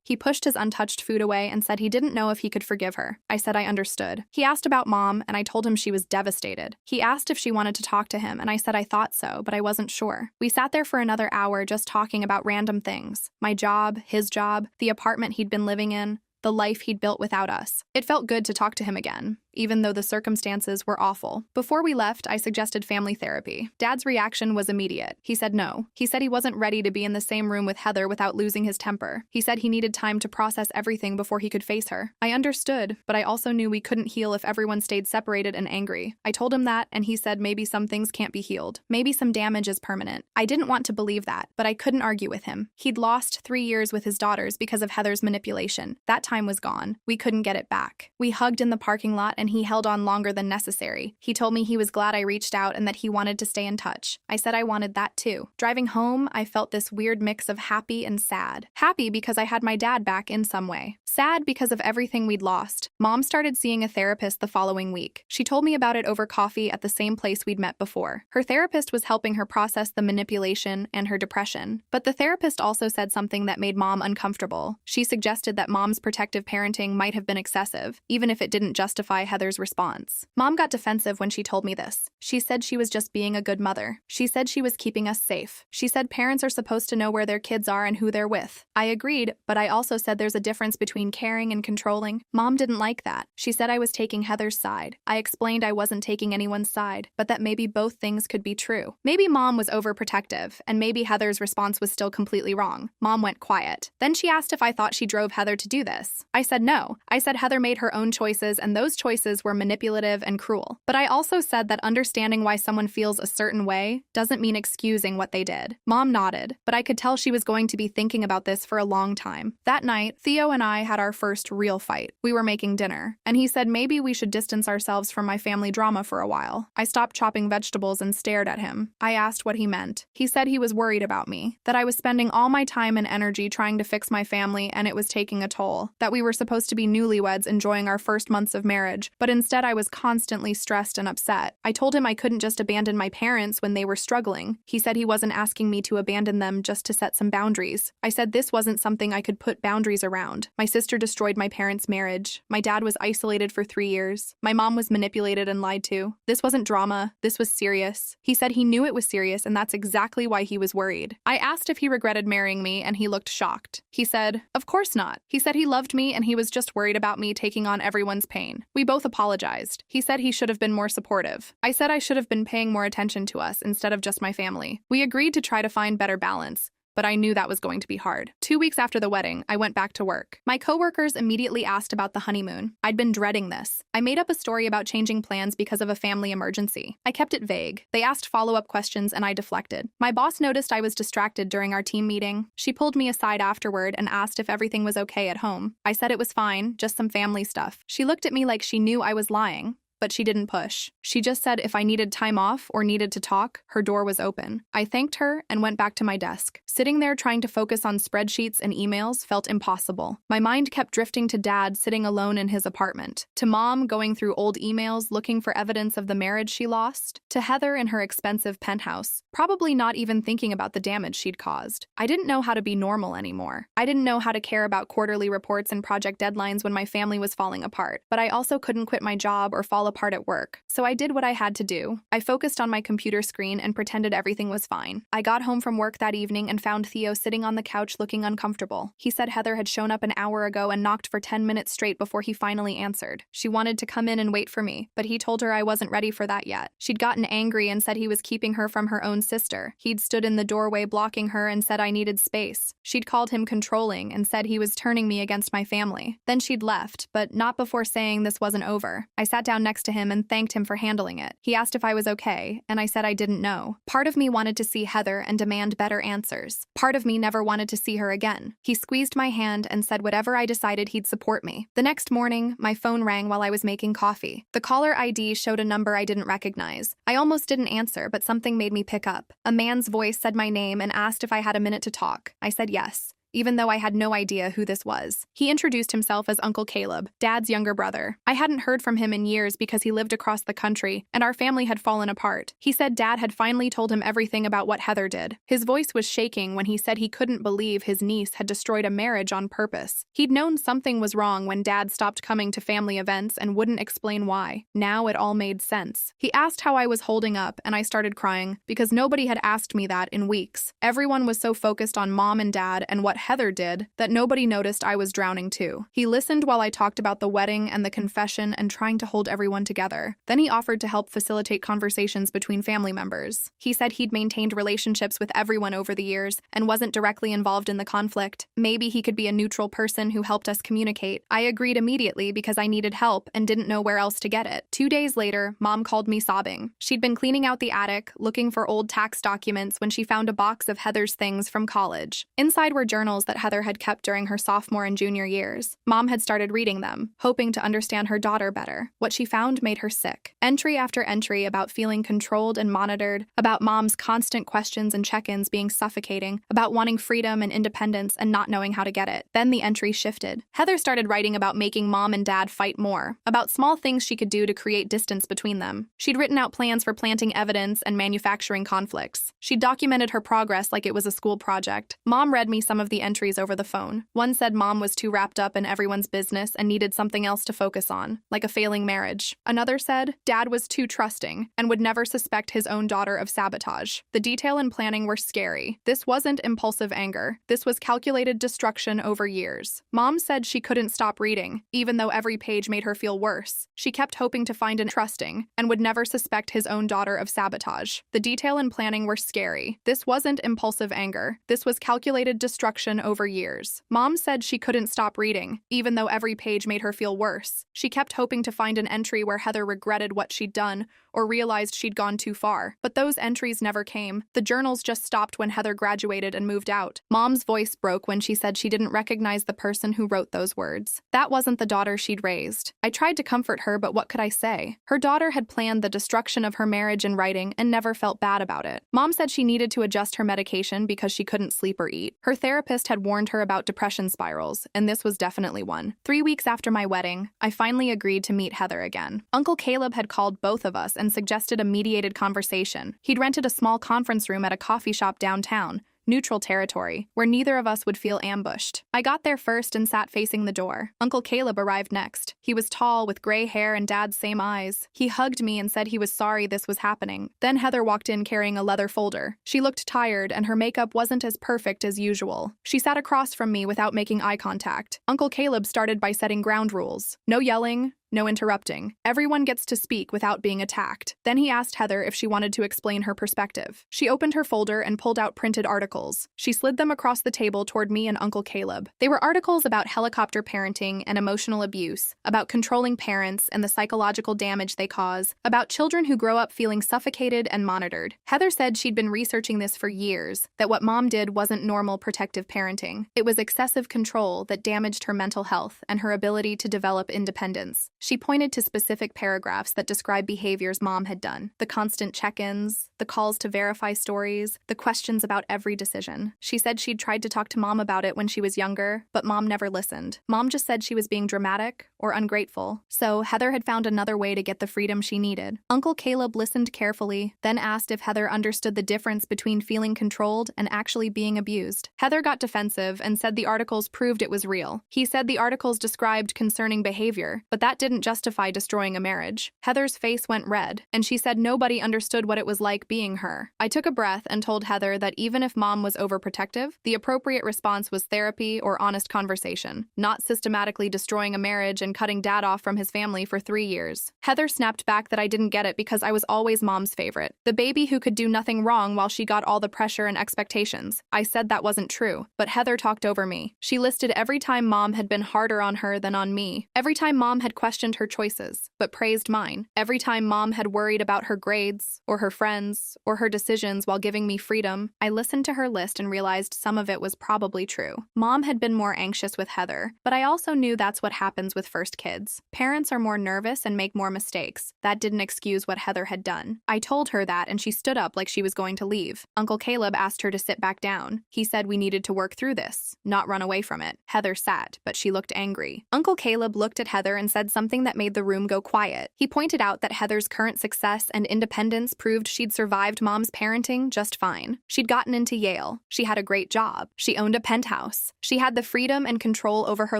He pushed his untouched food away and said he didn't know if he could forgive her. I said I understood. He asked about Mom, and I told him she was devastated. He asked if she wanted to talk to him, and I said I thought so, but I wasn't sure. We sat there for another hour just talking about random things. My job, his job, the apartment he'd been living in, the life he'd built without us. It felt good to talk to him again, even though the circumstances were awful. Before we left, I suggested family therapy. Dad's reaction was immediate. He said no. He said he wasn't ready to be in the same room with Heather without losing his temper. He said he needed time to process everything before he could face her. I understood, but I also knew we couldn't heal if everyone stayed separated and angry. I told him that, and he said maybe some things can't be healed. Maybe some damage is permanent. I didn't want to believe that, but I couldn't argue with him. He'd lost 3 years with his daughters because of Heather's manipulation. That time was gone. We couldn't get it back. We hugged in the parking lot, and he held on longer than necessary. He told me he was glad I reached out and that he wanted to stay in touch. I said I wanted that too. Driving home, I felt this weird mix of happy and sad. Happy because I had my dad back in some way. Sad because of everything we'd lost. Mom started seeing a therapist the following week. She told me about it over coffee at the same place we'd met before. Her therapist was helping her process the manipulation and her depression. But the therapist also said something that made Mom uncomfortable. She suggested that Mom's protective parenting might have been excessive, even if it didn't justify Heather's response. Mom got defensive when she told me this. She said she was just being a good mother. She said she was keeping us safe. She said parents are supposed to know where their kids are and who they're with. I agreed, but I also said there's a difference between caring and controlling. Mom didn't like that. She said I was taking Heather's side. I explained I wasn't taking anyone's side, but that maybe both things could be true. Maybe Mom was overprotective, and maybe Heather's response was still completely wrong. Mom went quiet. Then she asked if I thought she drove Heather to do this. I said no. I said Heather made her own choices, and those choices were manipulative and cruel. But I also said that understanding why someone feels a certain way doesn't mean excusing what they did. Mom nodded, but I could tell she was going to be thinking about this for a long time. That night, Theo and I had our first real fight. We were making dinner, and he said maybe we should distance ourselves from my family drama for a while. I stopped chopping vegetables and stared at him. I asked what he meant. He said he was worried about me, that I was spending all my time and energy trying to fix my family and it was taking a toll, that we were supposed to be newlyweds enjoying our first months of marriage, but instead I was constantly stressed and upset. I told him I couldn't just abandon my parents when they were struggling. He said he wasn't asking me to abandon them just to set some boundaries. I said this wasn't something I could put boundaries around. My sister destroyed my parents' marriage. My dad was isolated for 3 years. My mom was manipulated and lied to. This wasn't drama. This was serious. He said he knew it was serious, and that's exactly why he was worried. I asked if he regretted marrying me, and he looked shocked. He said, "Of course not." He said he loved me, and he was just worried about me taking on everyone's pain. We both apologized. He said he should have been more supportive. I said I should have been paying more attention to us instead of just my family. We agreed to try to find better balance, but I knew that was going to be hard. 2 weeks after the wedding, I went back to work. My coworkers immediately asked about the honeymoon. I'd been dreading this. I made up a story about changing plans because of a family emergency. I kept it vague. They asked follow-up questions and I deflected. My boss noticed I was distracted during our team meeting. She pulled me aside afterward and asked if everything was okay at home. I said it was fine, just some family stuff. She looked at me like she knew I was lying. but she didn't push. She just said if I needed time off or needed to talk, her door was open. I thanked her and went back to my desk. Sitting there trying to focus on spreadsheets and emails felt impossible. My mind kept drifting to Dad sitting alone in his apartment, to Mom going through old emails looking for evidence of the marriage she lost, to Heather in her expensive penthouse, probably not even thinking about the damage she'd caused. I didn't know how to be normal anymore. I didn't know how to care about quarterly reports and project deadlines when my family was falling apart, but I also couldn't quit my job or fall apart at work. So I did what I had to do. I focused on my computer screen and pretended everything was fine. I got home from work that evening and found Theo sitting on the couch looking uncomfortable. He said Heather had shown up an hour ago and knocked for 10 minutes straight before he finally answered. She wanted to come in and wait for me, but he told her I wasn't ready for that yet. She'd gotten angry and said he was keeping her from her own sister. He'd stood in the doorway blocking her and said I needed space. She'd called him controlling and said he was turning me against my family. Then she'd left, but not before saying this wasn't over. I sat down next to him and thanked him for handling it. He asked if I was okay, and I said I didn't know. Part of me wanted to see Heather and demand better answers. Part of me never wanted to see her again. He squeezed my hand and said whatever I decided he'd support me. The next morning, my phone rang while I was making coffee. The caller ID showed a number I didn't recognize. I almost didn't answer, but something made me pick up. A man's voice said my name and asked if I had a minute to talk. I said yes, even though I had no idea who this was. He introduced himself as Uncle Caleb, Dad's younger brother. I hadn't heard from him in years because he lived across the country, and our family had fallen apart. He said Dad had finally told him everything about what Heather did. His voice was shaking when he said he couldn't believe his niece had destroyed a marriage on purpose. He'd known something was wrong when Dad stopped coming to family events and wouldn't explain why. Now it all made sense. He asked how I was holding up, and I started crying, because nobody had asked me that in weeks. Everyone was so focused on Mom and Dad and what Heather did that nobody noticed I was drowning too. He listened while I talked about the wedding and the confession and trying to hold everyone together. Then he offered to help facilitate conversations between family members. He said he'd maintained relationships with everyone over the years and wasn't directly involved in the conflict. Maybe he could be a neutral person who helped us communicate. I agreed immediately because I needed help and didn't know where else to get it. 2 days later, Mom called me sobbing. She'd been cleaning out the attic, looking for old tax documents when she found a box of Heather's things from college. Inside were journals that Heather had kept during her sophomore and junior years. Mom had started reading them, hoping to understand her daughter better. What she found made her sick. Entry after entry about feeling controlled and monitored, about Mom's constant questions and check-ins being suffocating, about wanting freedom and independence and not knowing how to get it. Then the entry shifted. Heather started writing about making Mom and Dad fight more, about small things she could do to create distance between them. She'd written out plans for planting evidence and manufacturing conflicts. She documented her progress like it was a school project. Mom read me some of the entries over the phone. One said Mom was too wrapped up in everyone's business and needed something else to focus on, like a failing marriage. Another said Dad was too trusting and would never suspect his own daughter of sabotage. The detail and planning were scary. This wasn't impulsive anger. This was calculated destruction over years. Mom said she couldn't stop reading, even though every page made her feel worse. She kept hoping to find an trusting and would never suspect his own daughter of sabotage. The detail and planning were scary. This wasn't impulsive anger. This was calculated destruction over years. Mom said she couldn't stop reading, even though every page made her feel worse. She kept hoping to find an entry where Heather regretted what she'd done or realized she'd gone too far. But those entries never came. The journals just stopped when Heather graduated and moved out. Mom's voice broke when she said she didn't recognize the person who wrote those words. That wasn't the daughter she'd raised. I tried to comfort her, but what could I say? Her daughter had planned the destruction of her marriage in writing and never felt bad about it. Mom said she needed to adjust her medication because she couldn't sleep or eat. Her therapist had warned her about depression spirals, and this was definitely one. 3 weeks after my wedding, I finally agreed to meet Heather again. Uncle Caleb had called both of us and suggested a mediated conversation. He'd rented a small conference room at a coffee shop downtown, neutral territory, where neither of us would feel ambushed. I got there first and sat facing the door. Uncle Caleb arrived next. He was tall, with gray hair and Dad's same eyes. He hugged me and said he was sorry this was happening. Then Heather walked in carrying a leather folder. She looked tired, and her makeup wasn't as perfect as usual. She sat across from me without making eye contact. Uncle Caleb started by setting ground rules. No yelling, no interrupting. Everyone gets to speak without being attacked. Then he asked Heather if she wanted to explain her perspective. She opened her folder and pulled out printed articles. She slid them across the table toward me and Uncle Caleb. They were articles about helicopter parenting and emotional abuse, about controlling parents and the psychological damage they cause, about children who grow up feeling suffocated and monitored. Heather said she'd been researching this for years, that what Mom did wasn't normal protective parenting. It was excessive control that damaged her mental health and her ability to develop independence. She pointed to specific paragraphs that describe behaviors Mom had done: the constant check-ins, the calls to verify stories, the questions about every decision. She said she'd tried to talk to Mom about it when she was younger, but Mom never listened. Mom just said she was being dramatic or ungrateful. So Heather had found another way to get the freedom she needed. Uncle Caleb listened carefully, then asked if Heather understood the difference between feeling controlled and actually being abused. Heather got defensive and said the articles proved it was real. He said the articles described concerning behavior, but that didn't justify destroying a marriage. Heather's face went red, and she said nobody understood what it was like being her. I took a breath and told Heather that even if Mom was overprotective, the appropriate response was therapy or honest conversation, not systematically destroying a marriage and cutting Dad off from his family for 3 years. Heather snapped back that I didn't get it because I was always Mom's favorite, the baby who could do nothing wrong while she got all the pressure and expectations. I said that wasn't true, but Heather talked over me. She listed every time Mom had been harder on her than on me, every time Mom had questioned her choices, but praised mine, every time Mom had worried about her grades, or her friends, or her decisions while giving me freedom. I listened to her list and realized some of it was probably true. Mom had been more anxious with Heather, but I also knew that's what happens with first kids. Parents are more nervous and make more mistakes. That didn't excuse what Heather had done. I told her that, and she stood up like she was going to leave. Uncle Caleb asked her to sit back down. He said we needed to work through this, not run away from it. Heather sat, but she looked angry. Uncle Caleb looked at Heather and said something that made the room go quiet. He pointed out that Heather's current success and independence proved she'd survived Mom's parenting just fine. She'd gotten into Yale. She had a great job. She owned a penthouse. She had the freedom and control over her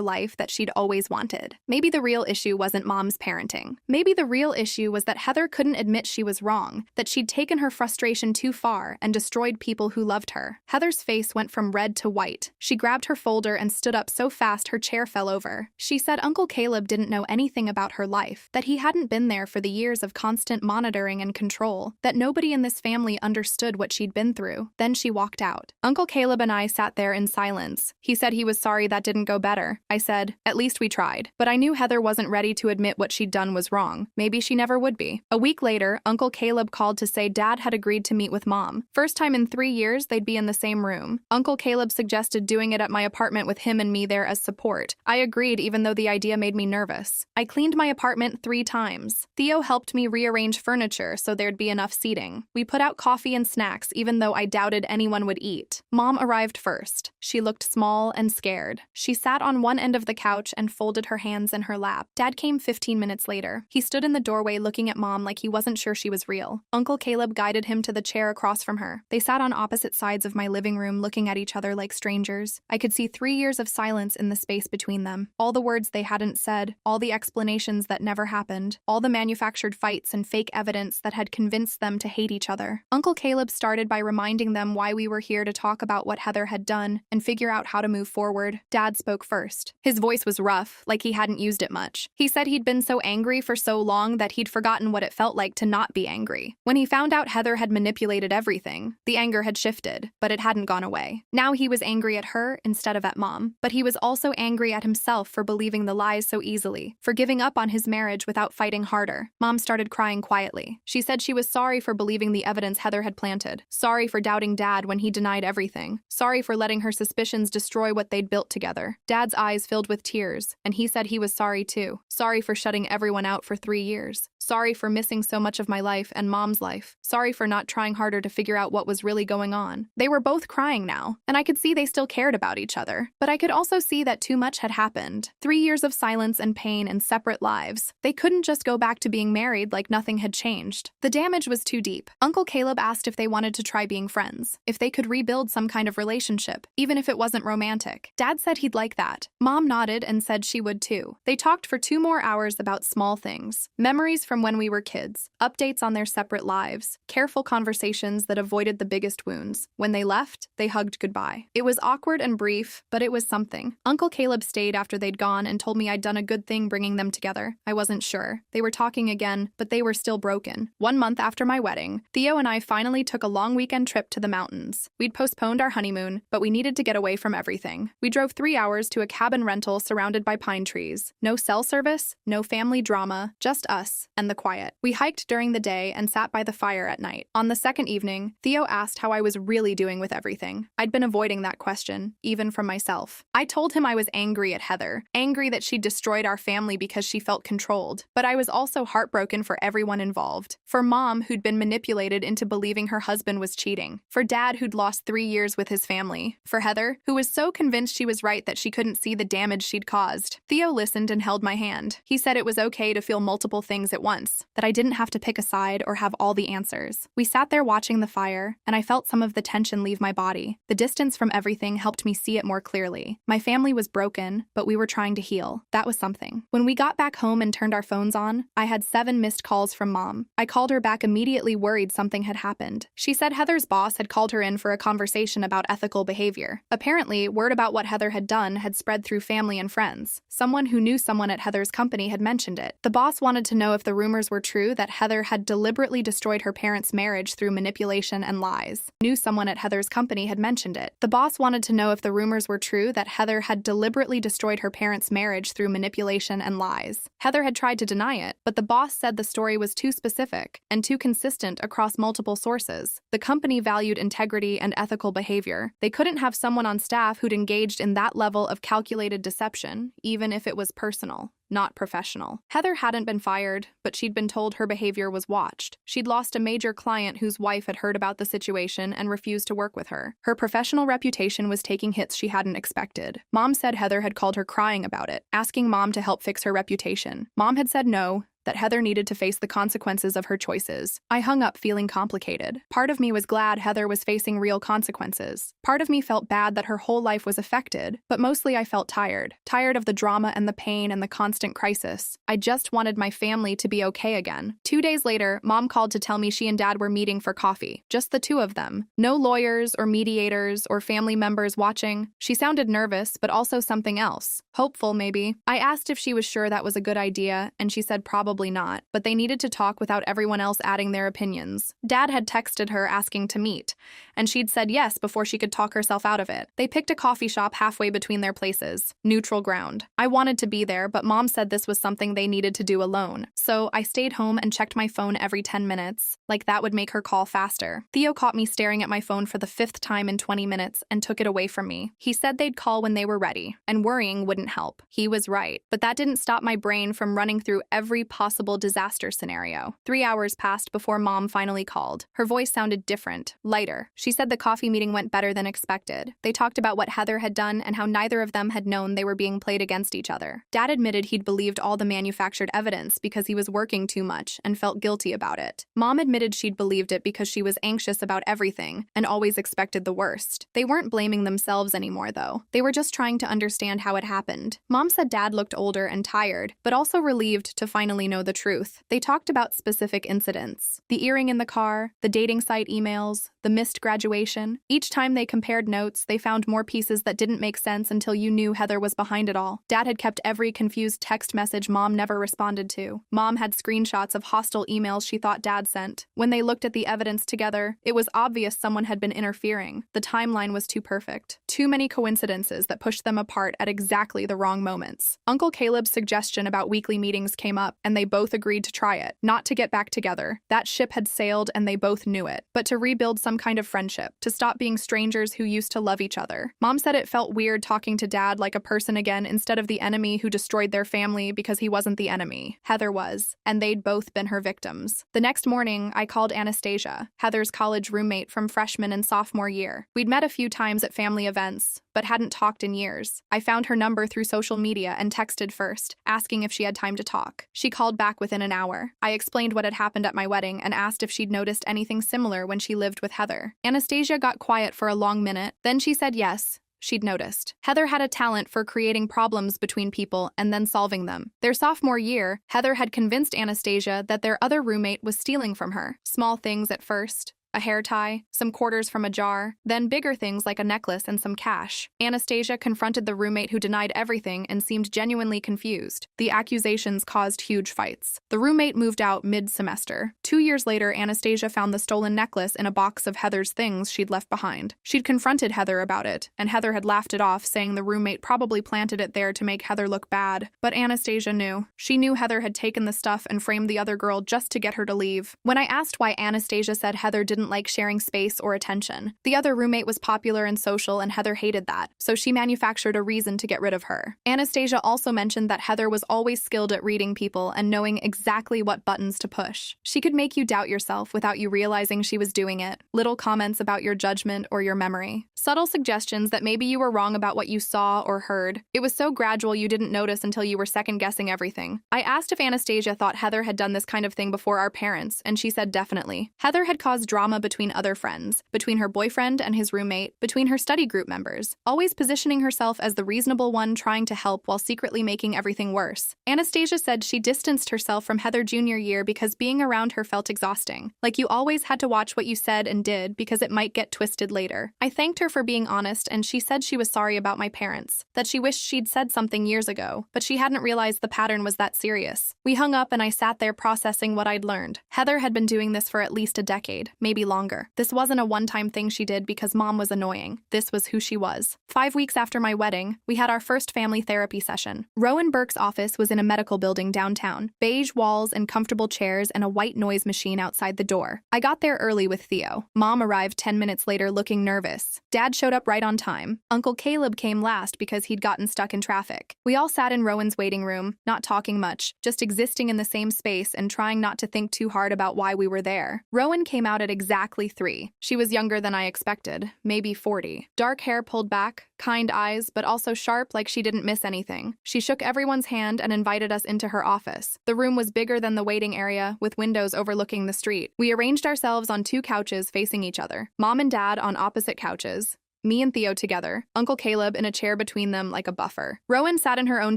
life that she'd always wanted. Maybe the real issue wasn't Mom's parenting. Maybe the real issue was that Heather couldn't admit she was wrong, that she'd taken her frustration too far and destroyed people who loved her. Heather's face went from red to white. She grabbed her folder and stood up so fast her chair fell over. She said Uncle Caleb didn't know anything about her life, that he hadn't been there for the years of constant monitoring and control, that nobody in this family understood what she'd been through. Then she walked out. Uncle Caleb and I sat there in silence. He said he was sorry that didn't go better. I said, at least we tried. But I knew Heather wasn't ready to admit what she'd done was wrong. Maybe she never would be. A week later, Uncle Caleb called to say Dad had agreed to meet with Mom. First time in 3 years they'd be in the same room. Uncle Caleb suggested doing it at my apartment with him and me there as support. I agreed even though the idea made me nervous. I cleaned my apartment 3 times. Theo helped me rearrange furniture so there'd be enough seating. We put out coffee and snacks even though I doubted anyone would eat. Mom arrived first. She looked small and scared. She sat on one end of the couch and folded her hands in her lap. Dad came 15 minutes later. He stood in the doorway looking at Mom like he wasn't sure she was real. Uncle Caleb guided him to the chair across from her. They sat on opposite sides of my living room looking at each other like strangers. I could see 3 years of silence in the space between them. All the words they hadn't said, all the explanations that never happened, all the manufactured fights and fake evidence that had convinced them to hate each other. Uncle Caleb started by reminding them why we were here to talk about what Heather had done and figure out how to move forward. Dad spoke first. His voice was rough, like he hadn't used it much. He said he'd been so angry for so long that he'd forgotten what it felt like to not be angry. When he found out Heather had manipulated everything, the anger had shifted, but it hadn't gone away. Now he was angry at her instead of at Mom, but he was also angry at himself for believing the lies so easily, for giving up on his marriage without fighting harder. Mom started crying quietly. She said she was sorry for believing the evidence Heather had planted, sorry for doubting Dad when he denied everything, sorry for letting her suspicions destroy what they'd built together. Dad's eyes filled with tears, and he said he was sorry too. Sorry for shutting everyone out for 3 years. Sorry for missing so much of my life and Mom's life. Sorry for not trying harder to figure out what was really going on. They were both crying now, and I could see they still cared about each other. But I could also see that too much had happened. 3 years of silence and pain and separate lives. They couldn't just go back to being married like nothing had changed. The damage was too deep. Uncle Caleb asked if they wanted to try being friends, if they could rebuild some kind of relationship, even if it wasn't romantic. Dad said he'd like that. Mom nodded and said she would too. They talked for 2 more hours about small things. Memories from when we were kids, updates on their separate lives, careful conversations that avoided the biggest wounds. When they left, they hugged goodbye. It was awkward and brief, but it was something. Uncle Caleb stayed after they'd gone and told me I'd done a good thing bringing them together. I wasn't sure. They were talking again, but they were still broken. 1 month after my wedding, Theo and I finally took a long weekend trip to the mountains. We'd postponed our honeymoon, but we needed to get away from everything. We drove 3 hours to a cabin rental surrounded by pine trees. No cell service, no family drama, just us and and the quiet. We hiked during the day and sat by the fire at night. On the second evening, Theo asked how I was really doing with everything. I'd been avoiding that question, even from myself. I told him I was angry at Heather, angry that she destroyed our family because she felt controlled. But I was also heartbroken for everyone involved. For Mom, who'd been manipulated into believing her husband was cheating. For Dad, who'd lost 3 years with his family. For Heather, who was so convinced she was right that she couldn't see the damage she'd caused. Theo listened and held my hand. He said it was okay to feel multiple things at once, that I didn't have to pick a side or have all the answers. We sat there watching the fire, and I felt some of the tension leave my body. The distance from everything helped me see it more clearly. My family was broken, but we were trying to heal. That was something. When we got back home and turned our phones on, I had 7 missed calls from Mom. I called her back immediately, worried something had happened. She said Heather's boss had called her in for a conversation about ethical behavior. Apparently, word about what Heather had done had spread through family and friends. Someone who knew someone at Heather's company had mentioned it. The boss wanted to know if the rumors were true that Heather had deliberately destroyed her parents' marriage through manipulation and lies. Knew someone at Heather's company had mentioned it. The boss wanted to know if the rumors were true that Heather had deliberately destroyed her parents' marriage through manipulation and lies. Heather had tried to deny it, but the boss said the story was too specific and too consistent across multiple sources. The company valued integrity and ethical behavior. They couldn't have someone on staff who'd engaged in that level of calculated deception, even if it was personal, not professional. Heather hadn't been fired, but she'd been told her behavior was watched. She'd lost a major client whose wife had heard about the situation and refused to work with her. Her professional reputation was taking hits she hadn't expected. Mom said Heather had called her crying about it, asking Mom to help fix her reputation. Mom had said no, that Heather needed to face the consequences of her choices. I hung up feeling complicated. Part of me was glad Heather was facing real consequences. Part of me felt bad that her whole life was affected, but mostly I felt tired. Tired of the drama and the pain and the constant crisis. I just wanted my family to be okay again. 2 days later, Mom called to tell me she and Dad were meeting for coffee. Just the two of them. No lawyers or mediators or family members watching. She sounded nervous, but also something else. Hopeful, maybe. I asked if she was sure that was a good idea, and she said probably not, but they needed to talk without everyone else adding their opinions. Dad had texted her asking to meet, and she'd said yes before she could talk herself out of it. They picked a coffee shop halfway between their places. Neutral ground. I wanted to be there, but Mom said this was something they needed to do alone. So I stayed home and checked my phone every 10 minutes, like that would make her call faster. Theo caught me staring at my phone for the 5th time in 20 minutes and took it away from me. He said they'd call when they were ready, and worrying wouldn't help. He was right, but that didn't stop my brain from running through every possible disaster scenario. 3 hours passed before Mom finally called. Her voice sounded different, lighter. She said the coffee meeting went better than expected. They talked about what Heather had done and how neither of them had known they were being played against each other. Dad admitted he'd believed all the manufactured evidence because he was working too much and felt guilty about it. Mom admitted she'd believed it because she was anxious about everything and always expected the worst. They weren't blaming themselves anymore, though. They were just trying to understand how it happened. Mom said Dad looked older and tired, but also relieved to finally know the truth. They talked about specific incidents. The earring in the car, the dating site emails, the missed graduation. Each time they compared notes, they found more pieces that didn't make sense until you knew Heather was behind it all. Dad had kept every confused text message Mom never responded to. Mom had screenshots of hostile emails she thought Dad sent. When they looked at the evidence together, it was obvious someone had been interfering. The timeline was too perfect. Too many coincidences that pushed them apart at exactly the wrong moments. Uncle Caleb's suggestion about weekly meetings came up, and they both agreed to try it. Not to get back together. That ship had sailed and they both knew it. But to rebuild some kind of friendship. To stop being strangers who used to love each other. Mom said it felt weird talking to Dad like a person again instead of the enemy who destroyed their family because he wasn't the enemy. Heather was. And they'd both been her victims. The next morning, I called Anastasia, Heather's college roommate from freshman and sophomore year. We'd met a few times at family events, but hadn't talked in years. I found her number through social media and texted first, asking if she had time to talk. She called back within an hour. I explained what had happened at my wedding and asked if she'd noticed anything similar when she lived with Heather. Anastasia got quiet for a long minute, then she said yes. She'd noticed. Heather had a talent for creating problems between people and then solving them. Their sophomore year, Heather had convinced Anastasia that their other roommate was stealing from her. Small things at first, a hair tie, some quarters from a jar, then bigger things like a necklace and some cash. Anastasia confronted the roommate who denied everything and seemed genuinely confused. The accusations caused huge fights. The roommate moved out mid-semester. 2 years later, Anastasia found the stolen necklace in a box of Heather's things she'd left behind. She'd confronted Heather about it, and Heather had laughed it off, saying the roommate probably planted it there to make Heather look bad. But Anastasia knew. She knew Heather had taken the stuff and framed the other girl just to get her to leave. When I asked why Anastasia said Heather didn't like sharing space or attention, the other roommate was popular and social and Heather hated that, so she manufactured a reason to get rid of her. Anastasia also mentioned that Heather was always skilled at reading people and knowing exactly what buttons to push. She could make you doubt yourself without you realizing she was doing it. Little comments about your judgment or your memory. Subtle suggestions that maybe you were wrong about what you saw or heard. It was so gradual you didn't notice until you were second-guessing everything. I asked if Anastasia thought Heather had done this kind of thing before our parents, and she said definitely. Heather had caused drama between other friends, between her boyfriend and his roommate, between her study group members, always positioning herself as the reasonable one trying to help while secretly making everything worse. Anastasia said she distanced herself from Heather junior year because being around her felt exhausting. Like you always had to watch what you said and did because it might get twisted later. I thanked her for being honest, and she said she was sorry about my parents, that she wished she'd said something years ago, but she hadn't realized the pattern was that serious. We hung up and I sat there processing what I'd learned. Heather had been doing this for at least a decade, maybe longer. This wasn't a one-time thing she did because mom was annoying. This was who she was. 5 weeks after my wedding, we had our first family therapy session. Rowan Burke's office was in a medical building downtown, beige walls and comfortable chairs and a white noise machine outside the door. I got there early with Theo. Mom arrived 10 minutes later looking nervous. Dad showed up right on time. Uncle Caleb came last because he'd gotten stuck in traffic. We all sat in Rowan's waiting room, not talking much, just existing in the same space and trying not to think too hard about why we were there. Rowan came out at exactly 3. She was younger than I expected, maybe 40. Dark hair pulled back, kind eyes, but also sharp like she didn't miss anything. She shook everyone's hand and invited us into her office. The room was bigger than the waiting area, with windows overlooking the street. We arranged ourselves on 2 couches facing each other. Mom and Dad on opposite couches. Me and Theo together, Uncle Caleb in a chair between them like a buffer. Rowan sat in her own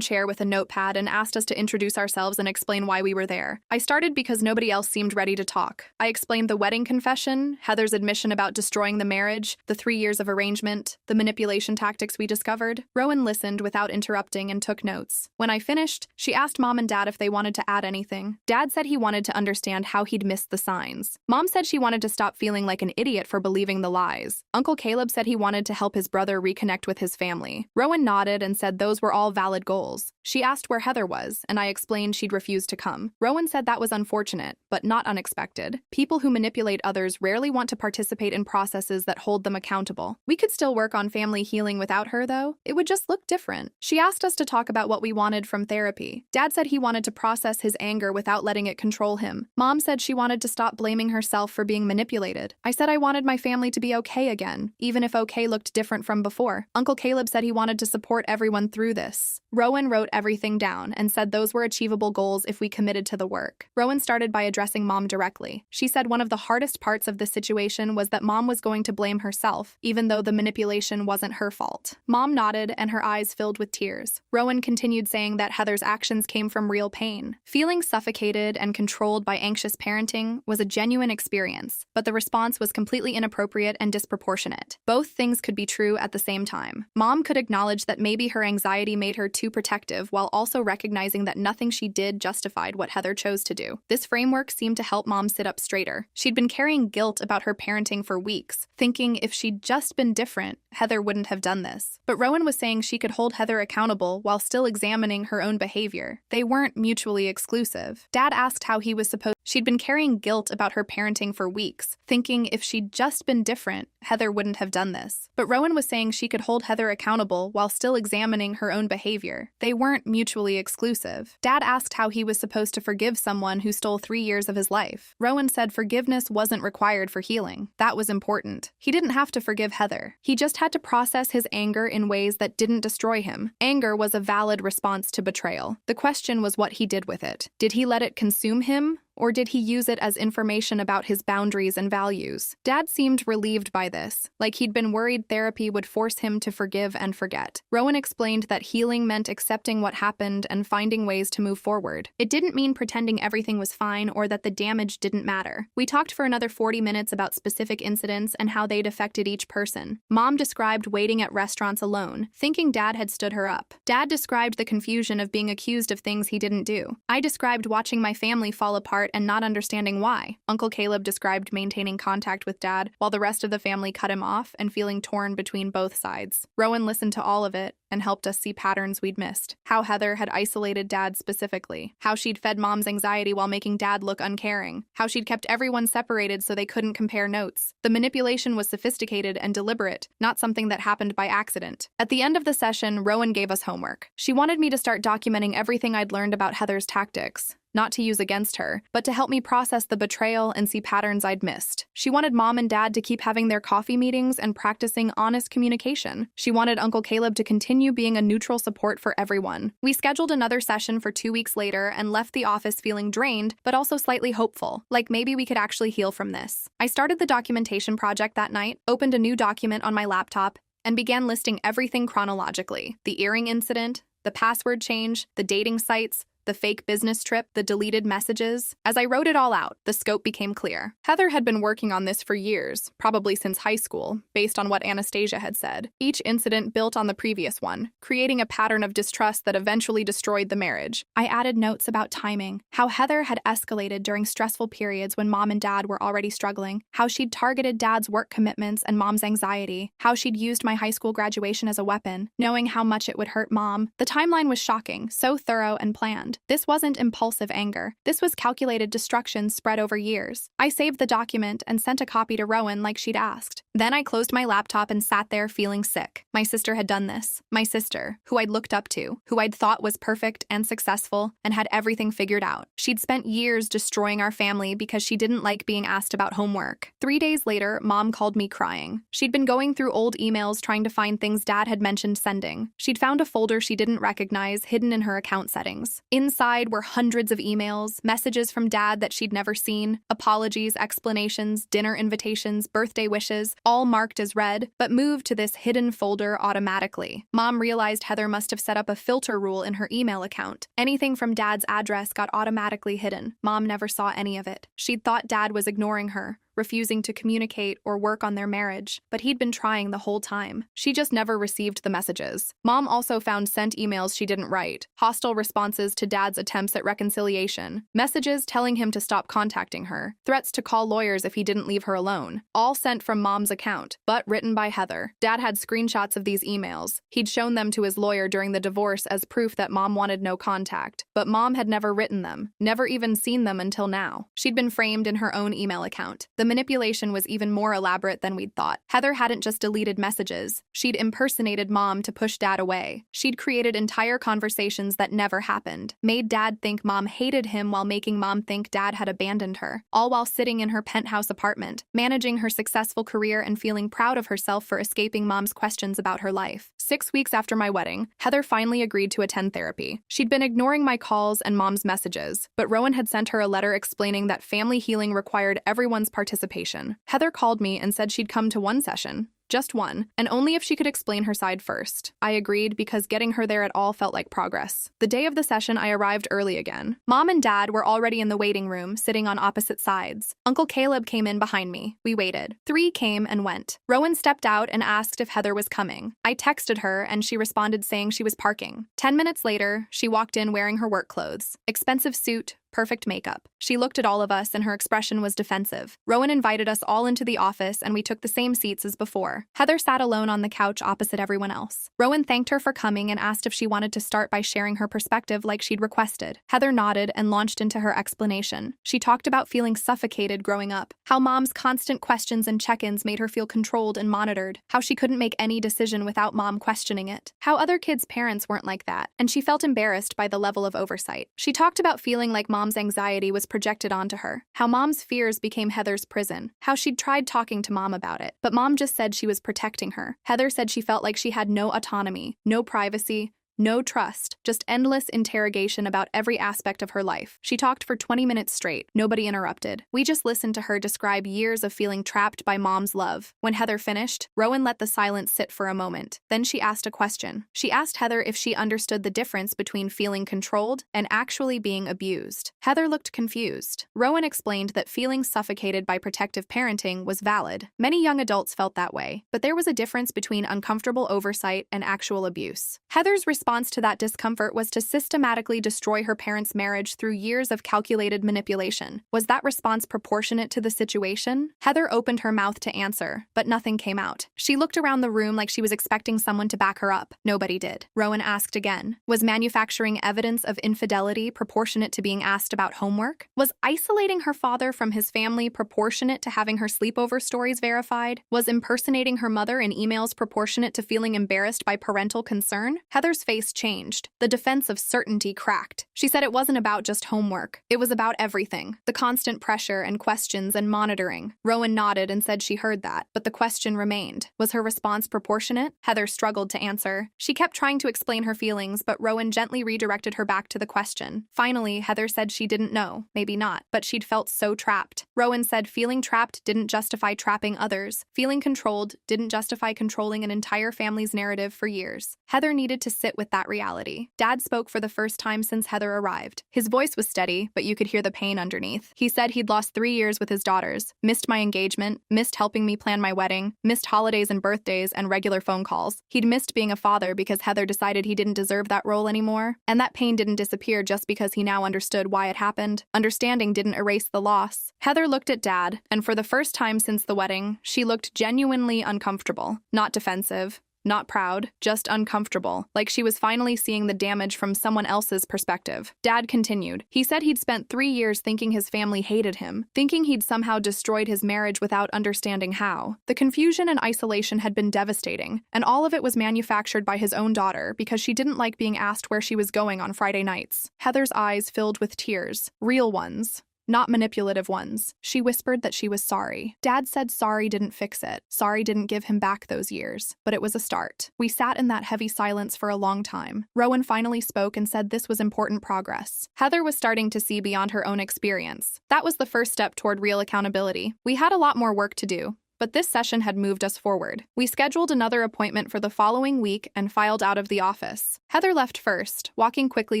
chair with a notepad and asked us to introduce ourselves and explain why we were there. I started because nobody else seemed ready to talk. I explained the wedding confession, Heather's admission about destroying the marriage, the 3 years of arrangement, the manipulation tactics we discovered. Rowan listened without interrupting and took notes. When I finished, she asked Mom and Dad if they wanted to add anything. Dad said he wanted to understand how he'd missed the signs. Mom said she wanted to stop feeling like an idiot for believing the lies. Uncle Caleb said he wanted to help his brother reconnect with his family. Rowan nodded and said those were all valid goals. She asked where Heather was, and I explained she'd refused to come. Rowan said that was unfortunate, but not unexpected. People who manipulate others rarely want to participate in processes that hold them accountable. We could still work on family healing without her, though. It would just look different. She asked us to talk about what we wanted from therapy. Dad said he wanted to process his anger without letting it control him. Mom said she wanted to stop blaming herself for being manipulated. I said I wanted my family to be okay again, even if okay looked different from before. Uncle Caleb said he wanted to support everyone through this. Rowan wrote everything down and said those were achievable goals if we committed to the work. Rowan started by addressing Mom directly. She said one of the hardest parts of this situation was that Mom was going to blame herself, even though the manipulation wasn't her fault. Mom nodded and her eyes filled with tears. Rowan continued saying that Heather's actions came from real pain. Feeling suffocated and controlled by anxious parenting was a genuine experience, but the response was completely inappropriate and disproportionate. Both things could be true at the same time. Mom could acknowledge that maybe her anxiety made her too protective while also recognizing that nothing she did justified what Heather chose to do. This framework seemed to help Mom sit up straighter. She'd been carrying guilt about her parenting for weeks, thinking if she'd just been different, Heather wouldn't have done this. But Rowan was saying she could hold Heather accountable while still examining her own behavior. They weren't mutually exclusive. Dad asked how he was supposed. She'd been carrying guilt about her parenting for weeks, thinking if she'd just been different, Heather wouldn't have done this. But Rowan was saying she could hold Heather accountable while still examining her own behavior. They weren't mutually exclusive. Dad asked how he was supposed to forgive someone who stole 3 years of his life. Rowan said forgiveness wasn't required for healing. That was important. He didn't have to forgive Heather. He just had to process his anger in ways that didn't destroy him. Anger was a valid response to betrayal. The question was what he did with it. Did he let it consume him? or did he use it as information about his boundaries and values? Dad seemed relieved by this, like he'd been worried therapy would force him to forgive and forget. Rowan explained that healing meant accepting what happened and finding ways to move forward. It didn't mean pretending everything was fine or that the damage didn't matter. We talked for another 40 minutes about specific incidents and how they'd affected each person. Mom described waiting at restaurants alone, thinking Dad had stood her up. Dad described the confusion of being accused of things he didn't do. I described watching my family fall apart and not understanding why. Uncle Caleb described maintaining contact with Dad while the rest of the family cut him off and feeling torn between both sides. Rowan listened to all of it and helped us see patterns we'd missed. How Heather had isolated Dad specifically. How she'd fed Mom's anxiety while making Dad look uncaring. How she'd kept everyone separated so they couldn't compare notes. The manipulation was sophisticated and deliberate, not something that happened by accident. At the end of the session, Rowan gave us homework. She wanted me to start documenting everything I'd learned about Heather's tactics. Not to use against her, but to help me process the betrayal and see patterns I'd missed. She wanted Mom and Dad to keep having their coffee meetings and practicing honest communication. She wanted Uncle Caleb to continue being a neutral support for everyone. We scheduled another session for 2 weeks later and left the office feeling drained, but also slightly hopeful, like maybe we could actually heal from this. I started the documentation project that night, opened a new document on my laptop, and began listing everything chronologically. The earring incident, the password change, the dating sites, the fake business trip, the deleted messages. As I wrote it all out, the scope became clear. Heather had been working on this for years, probably since high school, based on what Anastasia had said. Each incident built on the previous one, creating a pattern of distrust that eventually destroyed the marriage. I added notes about timing, how Heather had escalated during stressful periods when Mom and Dad were already struggling, how she'd targeted Dad's work commitments and Mom's anxiety, how she'd used my high school graduation as a weapon, knowing how much it would hurt Mom. The timeline was shocking, so thorough and planned. This wasn't impulsive anger. This was calculated destruction spread over years. I saved the document and sent a copy to Rowan like she'd asked. Then I closed my laptop and sat there feeling sick. My sister had done this. My sister, who I'd looked up to, who I'd thought was perfect and successful and had everything figured out. She'd spent years destroying our family because she didn't like being asked about homework. 3 days later, Mom called me crying. She'd been going through old emails trying to find things Dad had mentioned sending. She'd found a folder she didn't recognize hidden in her account settings. Inside were hundreds of emails, messages from Dad that she'd never seen, apologies, explanations, dinner invitations, birthday wishes, all marked as read, but moved to this hidden folder automatically. Mom realized Heather must have set up a filter rule in her email account. Anything from Dad's address got automatically hidden. Mom never saw any of it. She'd thought Dad was ignoring her, refusing to communicate or work on their marriage, but he'd been trying the whole time. She just never received the messages. Mom also found sent emails she didn't write, hostile responses to Dad's attempts at reconciliation, messages telling him to stop contacting her, threats to call lawyers if he didn't leave her alone, all sent from Mom's account, but written by Heather. Dad had screenshots of these emails. He'd shown them to his lawyer during the divorce as proof that Mom wanted no contact, but Mom had never written them, never even seen them until now. She'd been framed in her own email account. The manipulation was even more elaborate than we'd thought. Heather hadn't just deleted messages. She'd impersonated Mom to push Dad away. She'd created entire conversations that never happened, made Dad think Mom hated him while making Mom think Dad had abandoned her, all while sitting in her penthouse apartment, managing her successful career and feeling proud of herself for escaping Mom's questions about her life. 6 weeks after my wedding, Heather finally agreed to attend therapy. She'd been ignoring my calls and Mom's messages, but Rowan had sent her a letter explaining that family healing required everyone's participation. Heather called me and said she'd come to one session. Just one, and only if she could explain her side first. I agreed because getting her there at all felt like progress. The day of the session, I arrived early again. Mom and Dad were already in the waiting room, sitting on opposite sides. Uncle Caleb came in behind me. We waited. 3 came and went. Rowan stepped out and asked if Heather was coming. I texted her, and she responded saying she was parking. 10 minutes later, she walked in wearing her work clothes. Expensive suit, perfect makeup. She looked at all of us and her expression was defensive. Rowan invited us all into the office and we took the same seats as before. Heather sat alone on the couch opposite everyone else. Rowan thanked her for coming and asked if she wanted to start by sharing her perspective like she'd requested. Heather nodded and launched into her explanation. She talked about feeling suffocated growing up, how Mom's constant questions and check-ins made her feel controlled and monitored, how she couldn't make any decision without Mom questioning it, how other kids' parents weren't like that, and she felt embarrassed by the level of oversight. She talked about feeling like Mom's anxiety was projected onto her, how Mom's fears became Heather's prison, how she'd tried talking to Mom about it, but Mom just said she was protecting her. Heather said she felt like she had no autonomy, no privacy, No trust, just endless interrogation about every aspect of her life. She talked for 20 minutes straight. Nobody interrupted. We just listened to her describe years of feeling trapped by mom's love. When Heather finished, Rowan let the silence sit for a moment. Then she asked a question. She asked Heather if she understood the difference between feeling controlled and actually being abused. Heather looked confused. Rowan explained that feeling suffocated by protective parenting was valid. Many young adults felt that way, but there was a difference between uncomfortable oversight and actual abuse. Heather's response to that discomfort was to systematically destroy her parents' marriage through years of calculated manipulation. Was that response proportionate to the situation? Heather opened her mouth to answer, but nothing came out. She looked around the room like she was expecting someone to back her up. Nobody did. Rowan asked again. Was manufacturing evidence of infidelity proportionate to being asked about homework? Was isolating her father from his family proportionate to having her sleepover stories verified? Was impersonating her mother in emails proportionate to feeling embarrassed by parental concern? Heather's face changed. The defense of certainty cracked. She said it wasn't about just homework. It was about everything. The constant pressure and questions and monitoring. Rowan nodded and said she heard that, but the question remained. Was her response proportionate? Heather struggled to answer. She kept trying to explain her feelings, but Rowan gently redirected her back to the question. Finally, Heather said she didn't know. Maybe not, but she'd felt so trapped. Rowan said feeling trapped didn't justify trapping others. Feeling controlled didn't justify controlling an entire family's narrative for years. Heather needed to sit with that reality. Dad spoke for the first time since Heather arrived. His voice was steady, but you could hear the pain underneath. He said he'd lost 3 years with his daughters, missed my engagement, missed helping me plan my wedding, missed holidays and birthdays and regular phone calls. He'd missed being a father because Heather decided he didn't deserve that role anymore. And that pain didn't disappear just because he now understood why it happened. Understanding didn't erase the loss. Heather looked at Dad, and for the first time since the wedding, she looked genuinely uncomfortable. Not defensive. Not proud, just uncomfortable, like she was finally seeing the damage from someone else's perspective. Dad continued. He said he'd spent 3 years thinking his family hated him, thinking he'd somehow destroyed his marriage without understanding how. The confusion and isolation had been devastating, and all of it was manufactured by his own daughter because she didn't like being asked where she was going on Friday nights. Heather's eyes filled with tears, real ones. Not manipulative ones. She whispered that she was sorry. Dad said sorry didn't fix it. Sorry didn't give him back those years. But it was a start. We sat in that heavy silence for a long time. Rowan finally spoke and said this was important progress. Heather was starting to see beyond her own experience. That was the first step toward real accountability. We had a lot more work to do, but this session had moved us forward. We scheduled another appointment for the following week and filed out of the office. Heather left first, walking quickly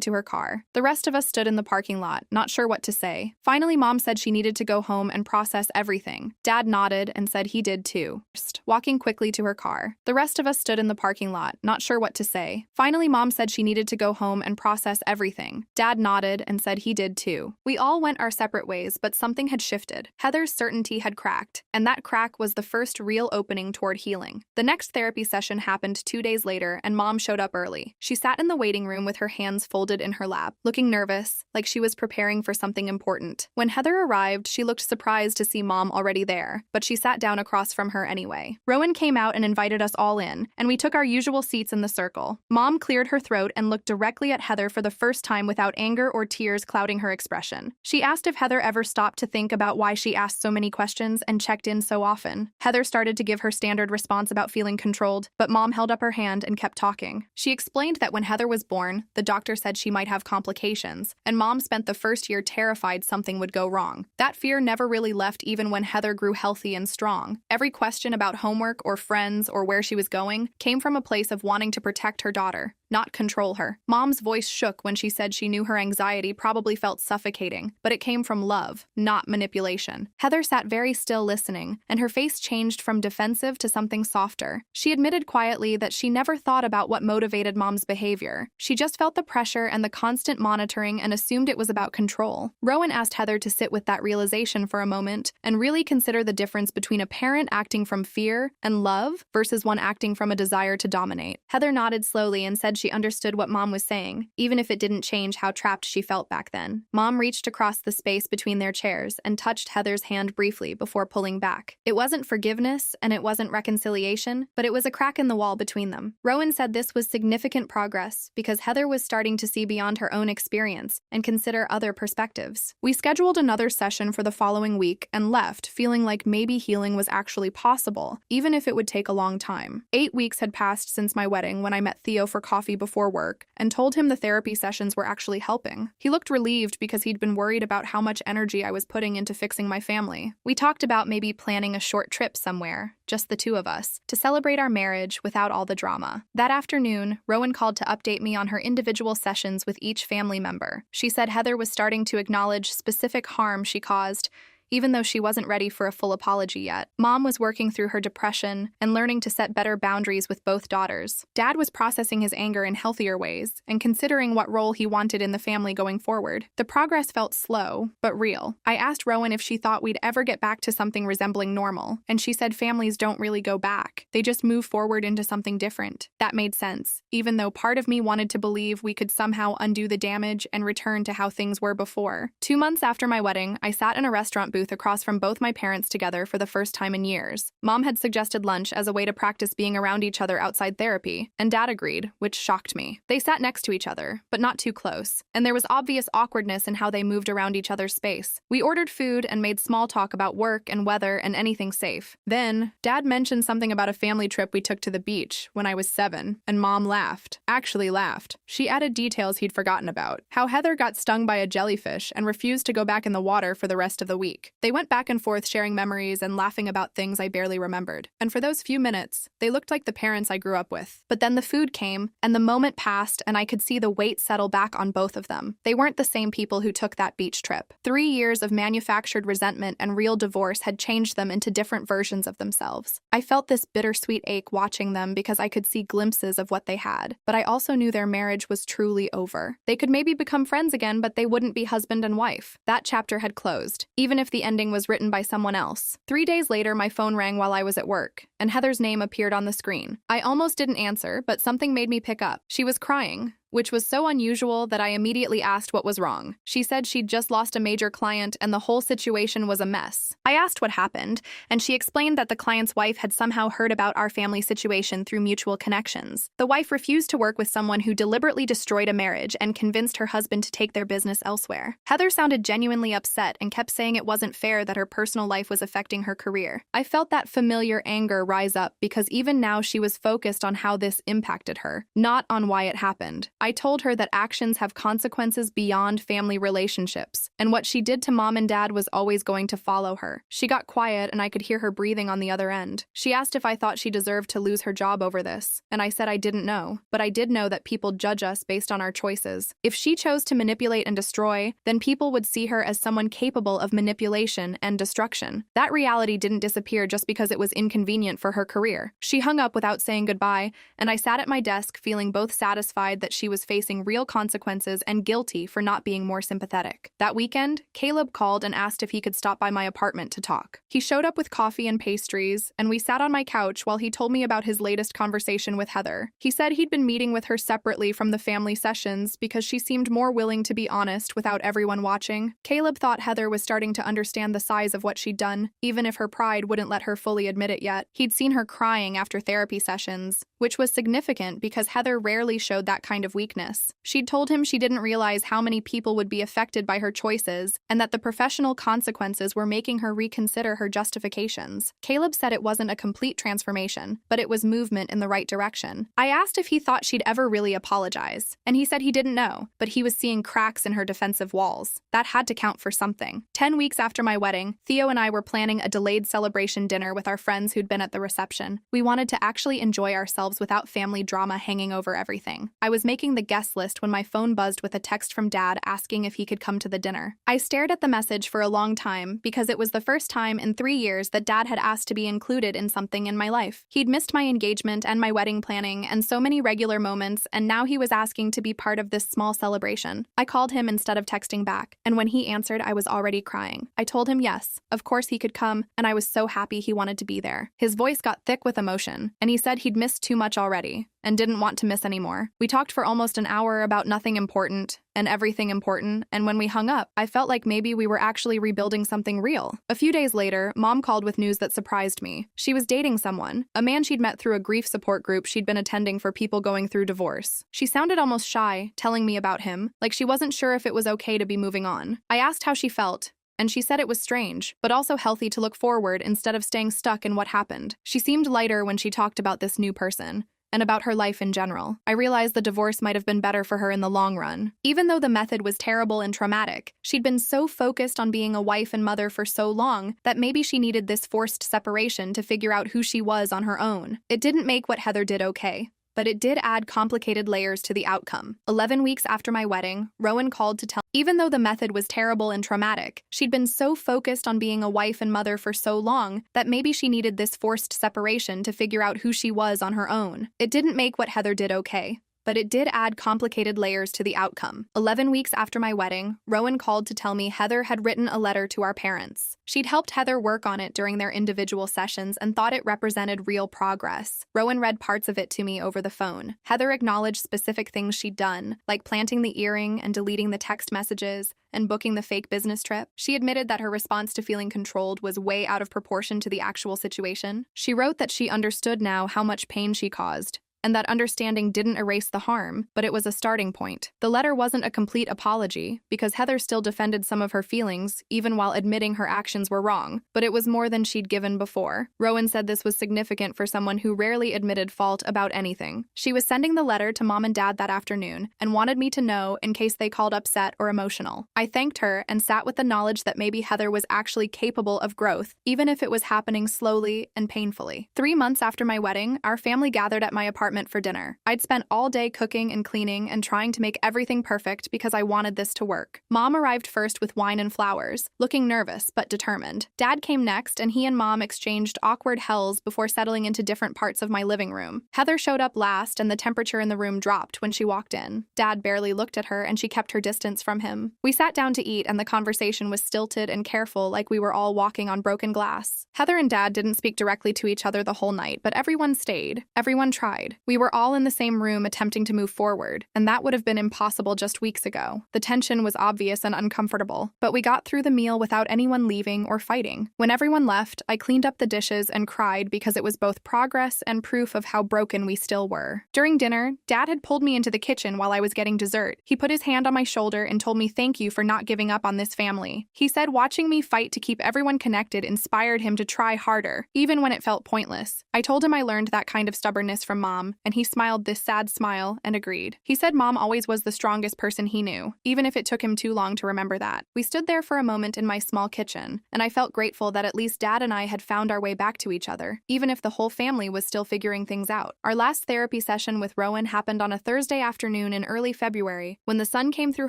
to her car. The rest of us stood in the parking lot, not sure what to say. Finally, Mom said she needed to go home and process everything. Dad nodded and said he did too. Walking quickly to her car. The rest of us stood in the parking lot, not sure what to say. Finally, Mom said she needed to go home and process everything. Dad nodded and said he did too. We all went our separate ways, but something had shifted. Heather's certainty had cracked, and that crack was the first real opening toward healing. The next therapy session happened 2 days later, and Mom showed up early. She sat in the waiting room with her hands folded in her lap, looking nervous, like she was preparing for something important. When Heather arrived, she looked surprised to see Mom already there, but she sat down across from her anyway. Rowan came out and invited us all in, and we took our usual seats in the circle. Mom cleared her throat and looked directly at Heather for the first time without anger or tears clouding her expression. She asked if Heather ever stopped to think about why she asked so many questions and checked in so often. Heather started to give her standard response about feeling controlled, but Mom held up her hand and kept talking. She explained that when Heather was born, the doctor said she might have complications, and Mom spent the first year terrified something would go wrong. That fear never really left even when Heather grew healthy and strong. Every question about homework or friends or where she was going came from a place of wanting to protect her daughter, not control her. Mom's voice shook when she said she knew her anxiety probably felt suffocating, but it came from love, not manipulation. Heather sat very still listening, and her face changed from defensive to something softer. She admitted quietly that she never thought about what motivated Mom's behavior. She just felt the pressure and the constant monitoring and assumed it was about control. Rowan asked Heather to sit with that realization for a moment and really consider the difference between a parent acting from fear and love versus one acting from a desire to dominate. Heather nodded slowly and said she understood what Mom was saying, even if it didn't change how trapped she felt back then. Mom reached across the space between their chairs and touched Heather's hand briefly before pulling back. It wasn't forgiveness and it wasn't reconciliation, but it was a crack in the wall between them. Rowan said this was significant progress because Heather was starting to see beyond her own experience and consider other perspectives. We scheduled another session for the following week and left feeling like maybe healing was actually possible, even if it would take a long time. 8 weeks had passed since my wedding when I met Theo for coffee coffee before work and told him the therapy sessions were actually helping. He looked relieved because he'd been worried about how much energy I was putting into fixing my family. We talked about maybe planning a short trip somewhere, just the two of us, to celebrate our marriage without all the drama. That afternoon, Rowan called to update me on her individual sessions with each family member. She said Heather was starting to acknowledge specific harm she caused, even though she wasn't ready for a full apology yet. Mom was working through her depression and learning to set better boundaries with both daughters. Dad was processing his anger in healthier ways and considering what role he wanted in the family going forward. The progress felt slow, but real. I asked Rowan if she thought we'd ever get back to something resembling normal, and she said families don't really go back. They just move forward into something different. That made sense, even though part of me wanted to believe we could somehow undo the damage and return to how things were before. 2 months after my wedding, I sat in a restaurant booth across from both my parents together for the first time in years. Mom had suggested lunch as a way to practice being around each other outside therapy, and Dad agreed, which shocked me. They sat next to each other, but not too close, and there was obvious awkwardness in how they moved around each other's space. We ordered food and made small talk about work and weather and anything safe. Then, Dad mentioned something about a family trip we took to the beach when I was 7, and Mom laughed. Actually laughed. She added details he'd forgotten about. How Heather got stung by a jellyfish and refused to go back in the water for the rest of the week. They went back and forth sharing memories and laughing about things I barely remembered. And for those few minutes, they looked like the parents I grew up with. But then the food came, and the moment passed, and I could see the weight settle back on both of them. They weren't the same people who took that beach trip. 3 years of manufactured resentment and real divorce had changed them into different versions of themselves. I felt this bittersweet ache watching them because I could see glimpses of what they had. But I also knew their marriage was truly over. They could maybe become friends again, but they wouldn't be husband and wife. That chapter had closed, even if the ending was written by someone else. 3 days later, my phone rang while I was at work, and Heather's name appeared on the screen. I almost didn't answer, but something made me pick up. She was crying, which was so unusual that I immediately asked what was wrong. She said she'd just lost a major client and the whole situation was a mess. I asked what happened, and she explained that the client's wife had somehow heard about our family situation through mutual connections. The wife refused to work with someone who deliberately destroyed a marriage and convinced her husband to take their business elsewhere. Heather sounded genuinely upset and kept saying it wasn't fair that her personal life was affecting her career. I felt that familiar anger rise up because even now she was focused on how this impacted her, not on why it happened. I told her that actions have consequences beyond family relationships, and what she did to Mom and Dad was always going to follow her. She got quiet, and I could hear her breathing on the other end. She asked if I thought she deserved to lose her job over this, and I said I didn't know, but I did know that people judge us based on our choices. If she chose to manipulate and destroy, then people would see her as someone capable of manipulation and destruction. That reality didn't disappear just because it was inconvenient for her career. She hung up without saying goodbye, and I sat at my desk feeling both satisfied that she was facing real consequences and guilty for not being more sympathetic. That weekend, Caleb called and asked if he could stop by my apartment to talk. He showed up with coffee and pastries, and we sat on my couch while he told me about his latest conversation with Heather. He said he'd been meeting with her separately from the family sessions because she seemed more willing to be honest without everyone watching. Caleb thought Heather was starting to understand the size of what she'd done, even if her pride wouldn't let her fully admit it yet. He'd seen her crying after therapy sessions, which was significant because Heather rarely showed that kind of weakness. She'd told him she didn't realize how many people would be affected by her choices and that the professional consequences were making her reconsider her justifications. Caleb said it wasn't a complete transformation, but it was movement in the right direction. I asked if he thought she'd ever really apologize, and he said he didn't know, but he was seeing cracks in her defensive walls. That had to count for something. 10 weeks after my wedding, Theo and I were planning a delayed celebration dinner with our friends who'd been at the reception. We wanted to actually enjoy ourselves without family drama hanging over everything. I was making the guest list when my phone buzzed with a text from Dad asking if he could come to the dinner. I stared at the message for a long time because it was the first time in 3 years that Dad had asked to be included in something in my life. He'd missed my engagement and my wedding planning and so many regular moments, and now he was asking to be part of this small celebration. I called him instead of texting back, and when he answered, I was already crying. I told him yes, of course he could come, and I was so happy he wanted to be there. His voice got thick with emotion, and he said he'd missed too much already and didn't want to miss anymore. We talked for almost an hour about nothing important and everything important, and when we hung up, I felt like maybe we were actually rebuilding something real. A few days later, Mom called with news that surprised me. She was dating someone, a man she'd met through a grief support group she'd been attending for people going through divorce. She sounded almost shy, telling me about him, like she wasn't sure if it was okay to be moving on. I asked how she felt, and she said it was strange, but also healthy to look forward instead of staying stuck in what happened. She seemed lighter when she talked about this new person, and about her life in general. I realized the divorce might have been better for her in the long run. Even though the method was terrible and traumatic, she'd been so focused on being a wife and mother for so long that maybe she needed this forced separation to figure out who she was on her own. It didn't make what Heather did okay, but it did add complicated layers to the outcome. 11 weeks after my wedding, Rowan called to tell me, even though the method was terrible and traumatic, she'd been so focused on being a wife and mother for so long that maybe she needed this forced separation to figure out who she was on her own. It didn't make what Heather did okay, but it did add complicated layers to the outcome. 11 weeks after my wedding, Rowan called to tell me Heather had written a letter to our parents. She'd helped Heather work on it during their individual sessions and thought it represented real progress. Rowan read parts of it to me over the phone. Heather acknowledged specific things she'd done, like planting the earring and deleting the text messages and booking the fake business trip. She admitted that her response to feeling controlled was way out of proportion to the actual situation. She wrote that she understood now how much pain she caused, and that understanding didn't erase the harm, but it was a starting point. The letter wasn't a complete apology, because Heather still defended some of her feelings, even while admitting her actions were wrong, but it was more than she'd given before. Rowan said this was significant for someone who rarely admitted fault about anything. She was sending the letter to Mom and Dad that afternoon, and wanted me to know in case they called upset or emotional. I thanked her and sat with the knowledge that maybe Heather was actually capable of growth, even if it was happening slowly and painfully. 3 months after my wedding, our family gathered at my apartment for dinner. I'd spent all day cooking and cleaning and trying to make everything perfect because I wanted this to work. Mom arrived first with wine and flowers, looking nervous but determined. Dad came next, and he and Mom exchanged awkward hells before settling into different parts of my living room. Heather showed up last, and the temperature in the room dropped when she walked in. Dad barely looked at her, and she kept her distance from him. We sat down to eat, and the conversation was stilted and careful, like we were all walking on broken glass. Heather and Dad didn't speak directly to each other the whole night, but everyone stayed. Everyone tried. We were all in the same room attempting to move forward, and that would have been impossible just weeks ago. The tension was obvious and uncomfortable, but we got through the meal without anyone leaving or fighting. When everyone left, I cleaned up the dishes and cried because it was both progress and proof of how broken we still were. During dinner, Dad had pulled me into the kitchen while I was getting dessert. He put his hand on my shoulder and told me thank you for not giving up on this family. He said watching me fight to keep everyone connected inspired him to try harder, even when it felt pointless. I told him I learned that kind of stubbornness from Mom, and he smiled this sad smile and agreed. He said Mom always was the strongest person he knew, even if it took him too long to remember that. We stood there for a moment in my small kitchen, and I felt grateful that at least Dad and I had found our way back to each other, even if the whole family was still figuring things out. Our last therapy session with Rowan happened on a Thursday afternoon in early February, when the sun came through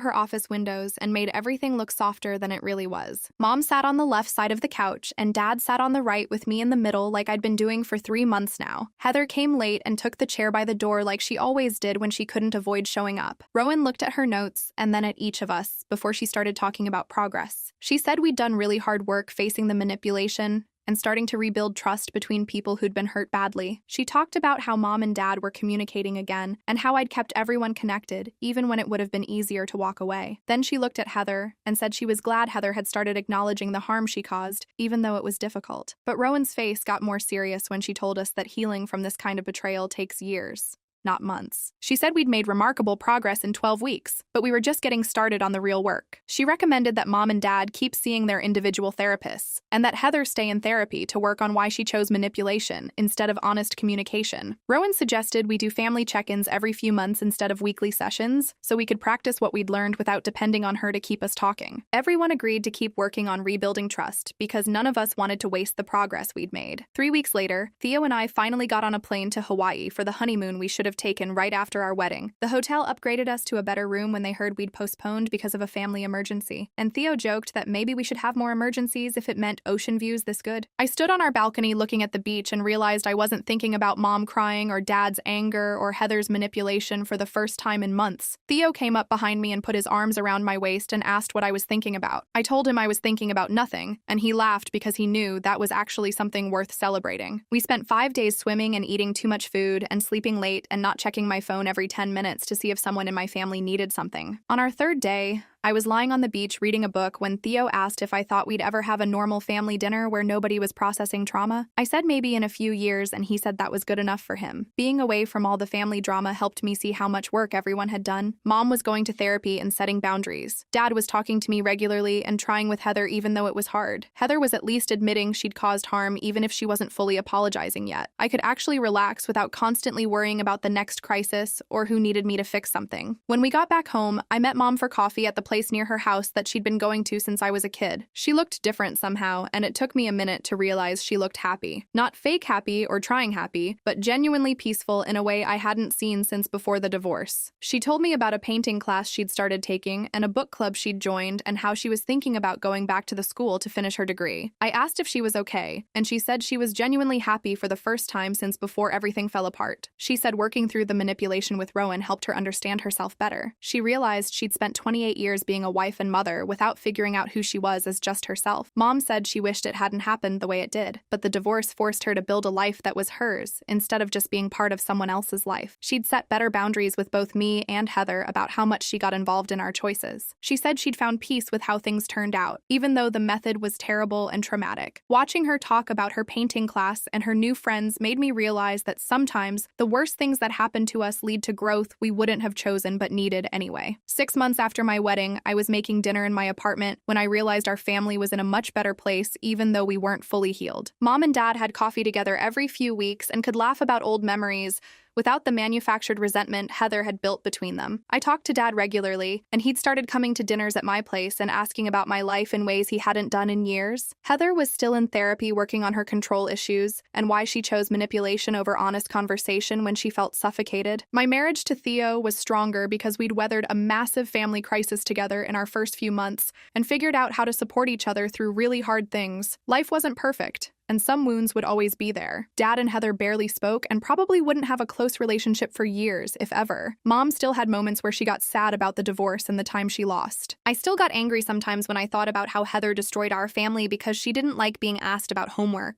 her office windows and made everything look softer than it really was. Mom sat on the left side of the couch, and Dad sat on the right with me in the middle like I'd been doing for 3 months now. Heather came late and took the chair by the door like she always did when she couldn't avoid showing up. Rowan looked at her notes and then at each of us before she started talking about progress. She said we'd done really hard work facing the manipulation and starting to rebuild trust between people who'd been hurt badly. She talked about how Mom and Dad were communicating again and how I'd kept everyone connected, even when it would have been easier to walk away. Then she looked at Heather and said she was glad Heather had started acknowledging the harm she caused, even though it was difficult. But Rowan's face got more serious when she told us that healing from this kind of betrayal takes years, not months. She said we'd made remarkable progress in 12 weeks, but we were just getting started on the real work. She recommended that Mom and Dad keep seeing their individual therapists, and that Heather stay in therapy to work on why she chose manipulation instead of honest communication. Rowan suggested we do family check-ins every few months instead of weekly sessions, so we could practice what we'd learned without depending on her to keep us talking. Everyone agreed to keep working on rebuilding trust, because none of us wanted to waste the progress we'd made. 3 weeks later, Theo and I finally got on a plane to Hawaii for the honeymoon we should have taken right after our wedding. The hotel upgraded us to a better room when they heard we'd postponed because of a family emergency, and Theo joked that maybe we should have more emergencies if it meant ocean views this good. I stood on our balcony looking at the beach and realized I wasn't thinking about Mom crying or Dad's anger or Heather's manipulation for the first time in months. Theo came up behind me and put his arms around my waist and asked what I was thinking about. I told him I was thinking about nothing, and he laughed because he knew that was actually something worth celebrating. We spent 5 days swimming and eating too much food and sleeping late and not checking my phone every 10 minutes to see if someone in my family needed something. On our 3rd day, I was lying on the beach reading a book when Theo asked if I thought we'd ever have a normal family dinner where nobody was processing trauma. I said maybe in a few years, and he said that was good enough for him. Being away from all the family drama helped me see how much work everyone had done. Mom was going to therapy and setting boundaries. Dad was talking to me regularly and trying with Heather even though it was hard. Heather was at least admitting she'd caused harm even if she wasn't fully apologizing yet. I could actually relax without constantly worrying about the next crisis or who needed me to fix something. When we got back home, I met Mom for coffee at the place near her house that she'd been going to since I was a kid. She looked different somehow, and it took me a minute to realize she looked happy. Not fake happy or trying happy, but genuinely peaceful in a way I hadn't seen since before the divorce. She told me about a painting class she'd started taking and a book club she'd joined and how she was thinking about going back to the school to finish her degree. I asked if she was okay, and she said she was genuinely happy for the first time since before everything fell apart. She said working through the manipulation with Rowan helped her understand herself better. She realized she'd spent 28 years being a wife and mother without figuring out who she was as just herself. Mom said she wished it hadn't happened the way it did, but the divorce forced her to build a life that was hers instead of just being part of someone else's life. She'd set better boundaries with both me and Heather about how much she got involved in our choices. She said she'd found peace with how things turned out, even though the method was terrible and traumatic. Watching her talk about her painting class and her new friends made me realize that sometimes the worst things that happen to us lead to growth we wouldn't have chosen but needed anyway. 6 months after my wedding, I was making dinner in my apartment when I realized our family was in a much better place even though we weren't fully healed. Mom and Dad had coffee together every few weeks and could laugh about old memories without the manufactured resentment Heather had built between them. I talked to Dad regularly, and he'd started coming to dinners at my place and asking about my life in ways he hadn't done in years. Heather was still in therapy working on her control issues and why she chose manipulation over honest conversation when she felt suffocated. My marriage to Theo was stronger because we'd weathered a massive family crisis together in our first few months and figured out how to support each other through really hard things. Life wasn't perfect, and some wounds would always be there. Dad and Heather barely spoke and probably wouldn't have a close relationship for years, if ever. Mom still had moments where she got sad about the divorce and the time she lost. I still got angry sometimes when I thought about how Heather destroyed our family because she didn't like being asked about homework.